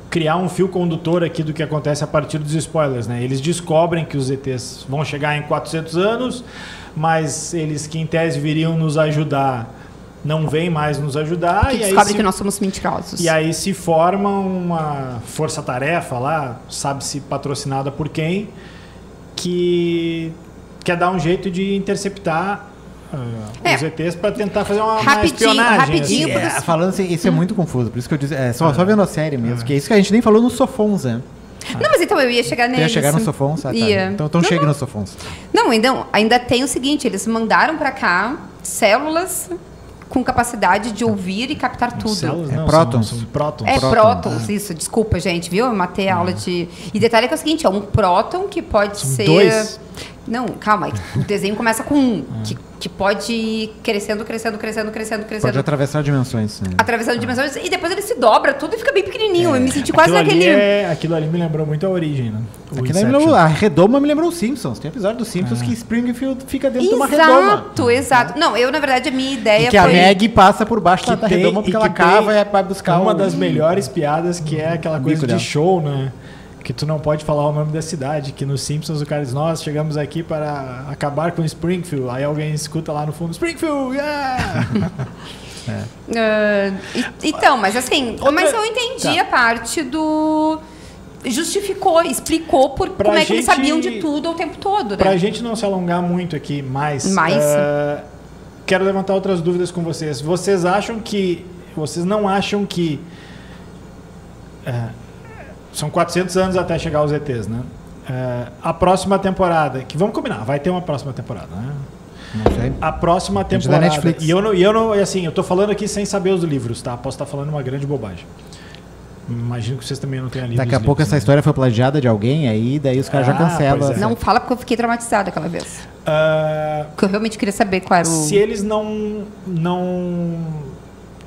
criar um fio condutor aqui do que acontece a partir dos spoilers, né? Eles descobrem que os ETs vão chegar em 400 anos, mas eles que em tese viriam nos ajudar, não vêm mais nos ajudar. Que e aí descobre se- que nós somos mentirosos. E aí se forma uma força-tarefa lá, sabe-se patrocinada por quem, que quer dar um jeito de interceptar os ETs para tentar fazer uma espionagem. rapidinho, assim. Falando assim, isso é muito confuso. Por isso que eu disse. Só vendo a série mesmo. Que é isso que a gente nem falou no Sofons, né? Não, mas então eu ia chegar Tu neles. ia chegar no Sofons? Ah, tá. Ia. Então chegue no Sofons. Não, ainda tem o seguinte, eles mandaram pra cá células com capacidade de ouvir e captar tudo. Células, É não, prótons. São prótons. É prótons, isso, desculpa, gente, viu? Eu matei a aula de... E detalhe que é o seguinte, é um próton que pode São ser... 2. Não, calma, o desenho começa com 1, que pode ir crescendo. Pode atravessar dimensões. Né? Atravessando dimensões, e depois ele se dobra tudo e fica bem pequenininho. Eu me senti quase Aquilo ali me lembrou muito a Origem, né? O Aquilo a redoma me lembrou os Simpsons. Tem episódio dos Simpsons que Springfield fica dentro de uma redoma. Exato. Não, eu, na verdade, a minha ideia E que foi... a Maggie passa por baixo da redoma porque ela cava e vai buscar uma das melhores piadas, que é aquela coisa de show, né? Que tu não pode falar o nome da cidade, que nos Simpsons o cara diz, nós chegamos aqui para acabar com Springfield. Aí alguém escuta lá no fundo, Springfield, yeah! Então, mas assim, mas eu entendi a parte do... Justificou, explicou como é que eles sabiam de tudo o tempo todo, né? Pra gente não se alongar muito aqui mais, quero levantar outras dúvidas com vocês. Vocês não acham que... são 400 anos até chegar aos ETs, né? A próxima temporada, que vamos combinar, vai ter uma próxima temporada, né? Não sei. A próxima temporada. Da Netflix. E eu não, assim, eu tô falando aqui sem saber os livros, tá? Posso estar falando uma grande bobagem. Imagino que vocês também não tenham lido. Daqui a pouco essa história foi plagiada de alguém, aí daí os caras já cancelam. Não fala porque eu fiquei traumatizada aquela vez. Porque eu realmente queria saber qual era o... Se eles não...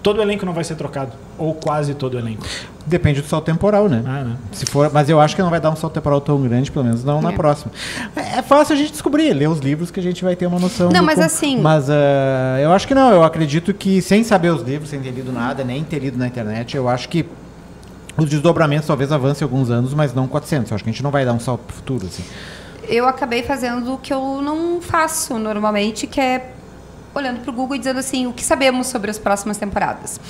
Todo o elenco não vai ser trocado. Ou quase todo o elenco. Depende do salto temporal, né? Né? Se for, mas eu acho que não vai dar um salto temporal tão grande, pelo menos não na próxima. É fácil a gente descobrir, ler os livros que a gente vai ter uma noção. Não, mas assim... Mas eu acho que não. Eu acredito que sem saber os livros, sem ter lido nada, nem ter lido na internet, eu acho que os desdobramentos talvez avancem alguns anos, mas não 400. Eu acho que a gente não vai dar um salto pro futuro, assim. Eu acabei fazendo o que eu não faço normalmente, que é olhando pro Google e dizendo assim, o que sabemos sobre as próximas temporadas.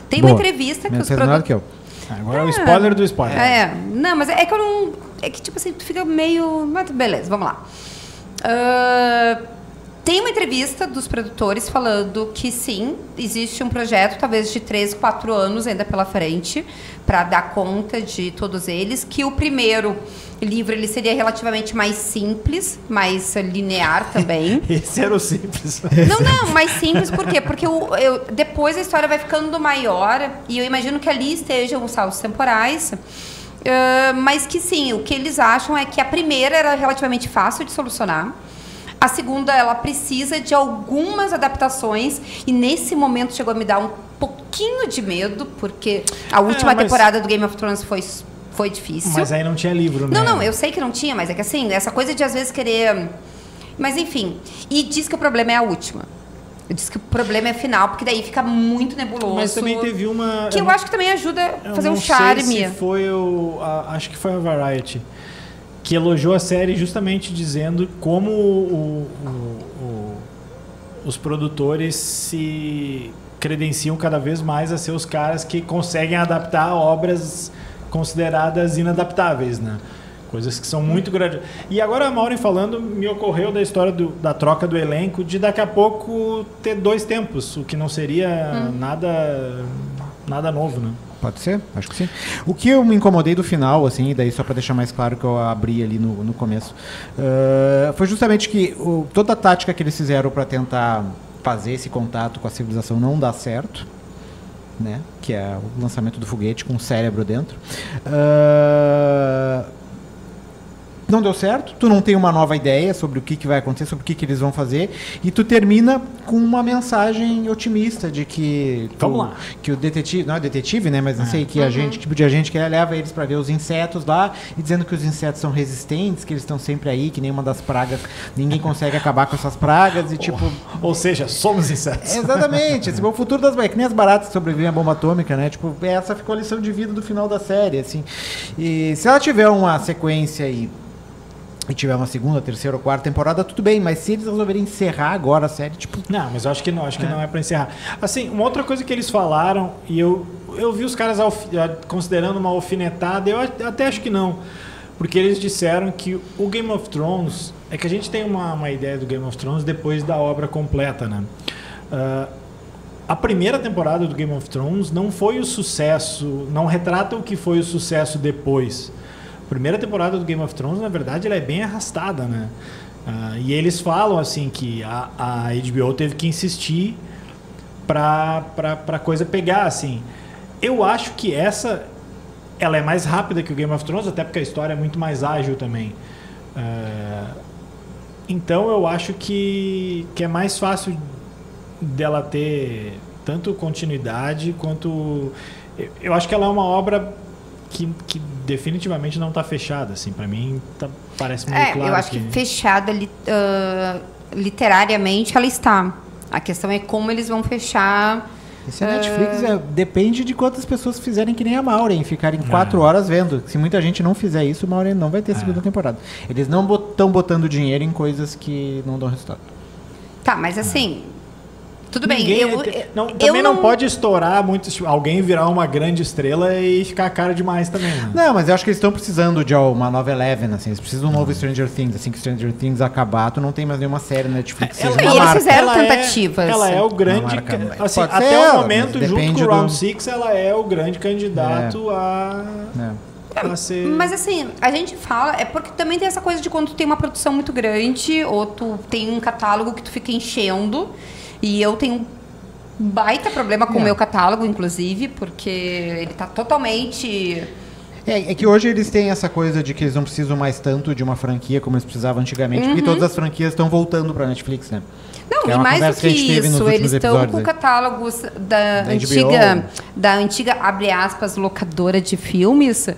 Tem uma entrevista que os produtores... Agora é o spoiler do spoiler. Não, mas é que eu não... É que, tipo assim, tu fica meio... Mas beleza, vamos lá. Tem uma entrevista dos produtores falando que sim, existe um projeto, talvez de 3, 4 anos ainda pela frente, para dar conta de todos eles, que o primeiro livro ele seria relativamente mais simples, mais linear também. Esse era o simples. Não, mais simples, por quê? Porque depois a história vai ficando maior, e eu imagino que ali estejam os saltos temporais, mas que sim, o que eles acham é que a primeira era relativamente fácil de solucionar. A segunda, ela precisa de algumas adaptações, e nesse momento chegou a me dar um pouquinho de medo, porque a última temporada do Game of Thrones foi difícil. Mas aí não tinha livro, né? Não, eu sei que não tinha, mas é que assim, essa coisa de às vezes querer... Mas enfim, e diz que o problema é a última. Diz que o problema é final, porque daí fica muito nebuloso. Mas também teve uma... Que eu acho que também ajuda a fazer um charme. Sei se foi acho que foi a Variety que elogiou a série justamente dizendo como os produtores se credenciam cada vez mais a ser os caras que conseguem adaptar obras consideradas inadaptáveis, né? Coisas que são muito grandes. E agora a Maureen falando, me ocorreu da história da troca do elenco, de daqui a pouco ter 2 tempos, o que não seria nada novo, né? Pode ser, acho que sim. O que eu me incomodei do final, assim, daí só para deixar mais claro que eu abri ali no começo, foi justamente que toda a tática que eles fizeram para tentar fazer esse contato com a civilização não dá certo, né? Que é o lançamento do foguete com o cérebro dentro. Não deu certo, tu não tem uma nova ideia sobre o que vai acontecer, sobre o que eles vão fazer, e tu termina com uma mensagem otimista de que que o detetive, não é detetive, né, mas não sei, que tipo de agente que ele leva eles para ver os insetos lá, e dizendo que os insetos são resistentes, que eles estão sempre aí, que nenhuma das pragas, ninguém consegue acabar com essas pragas, e tipo... Ou seja, somos insetos. Exatamente, esse é o futuro das que nem as baratas que sobrevivem à bomba atômica, né, tipo, essa ficou a lição de vida do final da série, assim, e se ela tiver uma sequência aí, e tiver uma segunda, terceira ou quarta temporada, tudo bem, mas se eles resolverem encerrar agora a série, tipo... Não, mas eu acho que não é pra encerrar. Assim, uma outra coisa que eles falaram, e eu vi os caras considerando uma alfinetada, eu até acho que não, porque eles disseram que o Game of Thrones, é que a gente tem uma ideia do Game of Thrones depois da obra completa, né? A primeira temporada do Game of Thrones não foi o sucesso, não retrata o que foi o sucesso depois. primeira temporada do Game of Thrones, na verdade, ela é bem arrastada, né? E eles falam, assim, que a HBO teve que insistir pra coisa pegar, assim. Eu acho que ela é mais rápida que o Game of Thrones, até porque a história é muito mais ágil também. Então eu acho que é mais fácil dela ter tanto continuidade quanto... Eu acho que ela é uma obra que definitivamente não está fechada, assim. Para mim parece muito claro. Eu acho que fechada literariamente ela está. A questão é como eles vão fechar... Esse Netflix depende de quantas pessoas fizerem que nem a Maureen, ficarem 4 horas vendo. Se muita gente não fizer isso, a Maureen não vai ter segunda temporada. Eles não estão botando dinheiro em coisas que não dão resultado. Tá, mas assim... Tudo bem. Também não pode estourar muito, alguém virar uma grande estrela e ficar a cara demais também. Né? Não, mas eu acho que eles estão precisando de uma nova Eleven, assim. Eles precisam de um novo Stranger Things. Assim que Stranger Things acabar, tu não tem mais nenhuma série na Netflix. E eles fizeram tentativas. Ela é o grande... Assim, até o momento, junto com o Round 6, ela é o grande candidato a ser... Mas assim, a gente fala... É porque também tem essa coisa de quando tu tem uma produção muito grande ou tu tem um catálogo que tu fica enchendo... E eu tenho um baita problema com o meu catálogo, inclusive, porque ele tá totalmente... É que hoje eles têm essa coisa de que eles não precisam mais tanto de uma franquia como eles precisavam antigamente, porque todas as franquias estão voltando pra Netflix, né? Não, que e mais do que isso, eles estão com catálogos da antiga, abre aspas, locadora de filmes...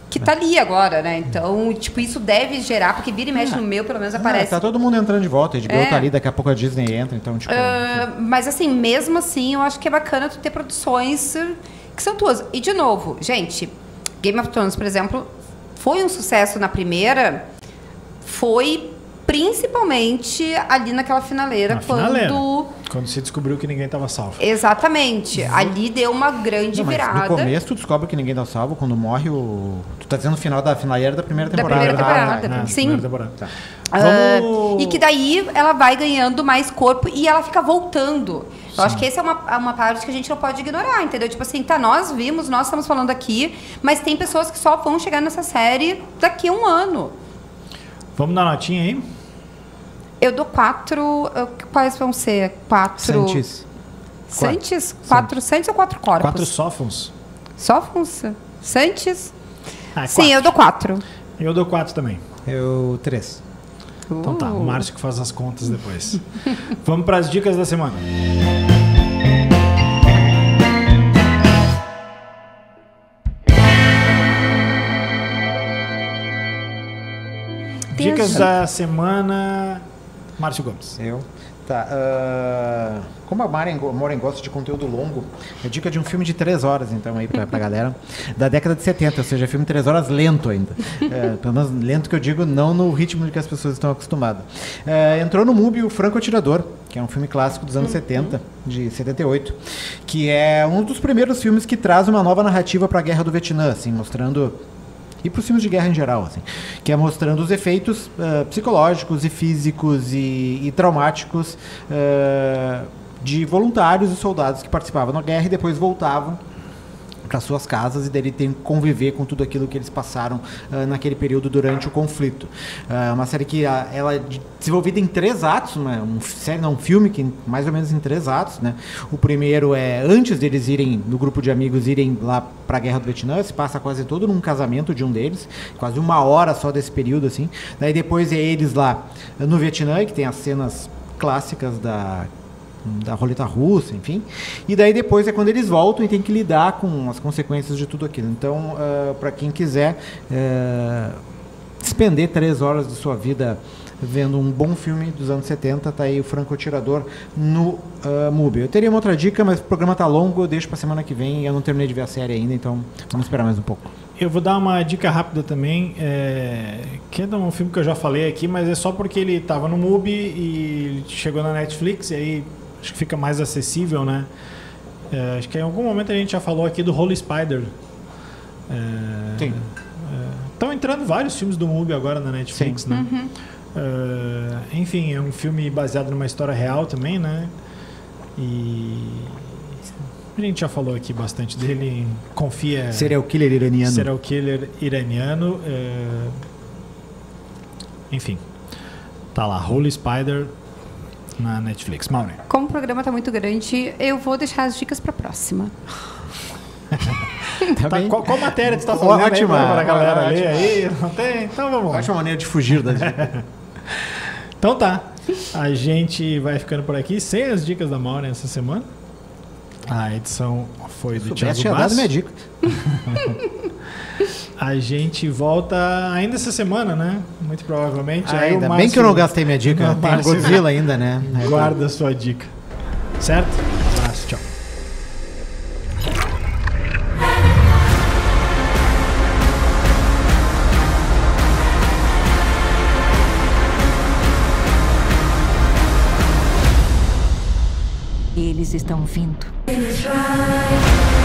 Que tá ali agora, né? Então, tipo, isso deve gerar, porque vira e mexe no meu, pelo menos aparece. Tá todo mundo entrando de volta, a HBO tá ali, daqui a pouco a Disney entra, então, tipo... Mas assim, mesmo assim, eu acho que é bacana tu ter produções que são tuas. E, de novo, gente, Game of Thrones, por exemplo, foi um sucesso na primeira, foi principalmente ali naquela finaleira, quando se descobriu que ninguém estava salvo. Exatamente. Ali deu uma grande virada. No começo tu descobre que ninguém tá salvo, quando morre o... Tu tá dizendo o final da finaleira da primeira temporada. Da primeira temporada, sim. Primeira temporada. Tá. E que daí ela vai ganhando mais corpo e ela fica voltando. Eu acho que essa é uma parte que a gente não pode ignorar, entendeu? Tipo assim, nós vimos, nós estamos falando aqui, mas tem pessoas que só vão chegar nessa série daqui a um ano. Vamos dar notinha aí? Eu dou 4. Quais vão ser? 4. Santis. Santis? 4 Santis ou 4 corpos? 4 sófons. Sófons? Santis? Sim, 4. eu dou 4. Eu dou 4 também. Eu 3. Então tá, o Márcio que faz as contas depois. Vamos para as dicas da semana. Dicas da semana... Márcio Gomes. Tá. Como a Maureen gosta de conteúdo longo, é dica de um filme de 3 horas, então, aí pra galera, da década de 70, ou seja, filme 3 horas lento ainda. Pelo menos lento que eu digo, não no ritmo de que as pessoas estão acostumadas. Entrou no MUBI o Franco Atirador, que é um filme clássico dos anos 70, de 78, que é um dos primeiros filmes que traz uma nova narrativa para a Guerra do Vietnã, assim, mostrando... E para os filmes de guerra em geral, assim, que é mostrando os efeitos psicológicos e físicos e traumáticos de voluntários e soldados que participavam da guerra e depois voltavam para suas casas e daí tem que conviver com tudo aquilo que eles passaram naquele período durante o conflito. Uma série que ela é desenvolvida em 3 atos, um filme que mais ou menos em 3 atos, né? O primeiro é antes deles irem, no grupo de amigos, irem lá para a Guerra do Vietnã, se passa quase todo num casamento de um deles, quase 1 hora só desse período, assim. Daí depois é eles lá no Vietnã, que tem as cenas clássicas da roleta russa, enfim. E daí depois é quando eles voltam e tem que lidar com as consequências de tudo aquilo. Então, para quem quiser despender 3 horas de sua vida vendo um bom filme dos anos 70, tá aí o Franco Atirador no MUBI. Eu teria uma outra dica, mas o programa tá longo, eu deixo pra semana que vem. Eu não terminei de ver a série ainda, então vamos esperar mais um pouco. Eu vou dar uma dica rápida também, que é um filme que eu já falei aqui, mas é só porque ele estava no MUBI e chegou na Netflix, e aí acho que fica mais acessível, né? Acho que em algum momento a gente já falou aqui do Holy Spider. Sim. Estão entrando vários filmes do MUBI agora na Netflix, né? Enfim, é um filme baseado numa história real também, né? E A gente já falou aqui bastante dele. Confia. Serial killer iraniano. Serial killer iraniano. Enfim. Tá lá, Holy Spider na Netflix. Maureen. Como o programa tá muito grande, eu vou deixar as dicas pra próxima. Tá, qual matéria você tá falando aí pra galera ler aí? Não tem? Então vamos lá. Ótima maneira de fugir das dicas. Então tá. A gente vai ficando por aqui sem as dicas da Maureen essa semana. A edição foi do Thiago tinha dado Basso. minha dica. A gente volta ainda essa semana, né? Muito provavelmente. Aí Ainda o bem que eu não Márcio- gastei minha dica. Não, Tem Márcio- Godzilla ainda, né? Guarda a sua dica. Certo? Abraço, tchau. Eles estão vindo. Finish line.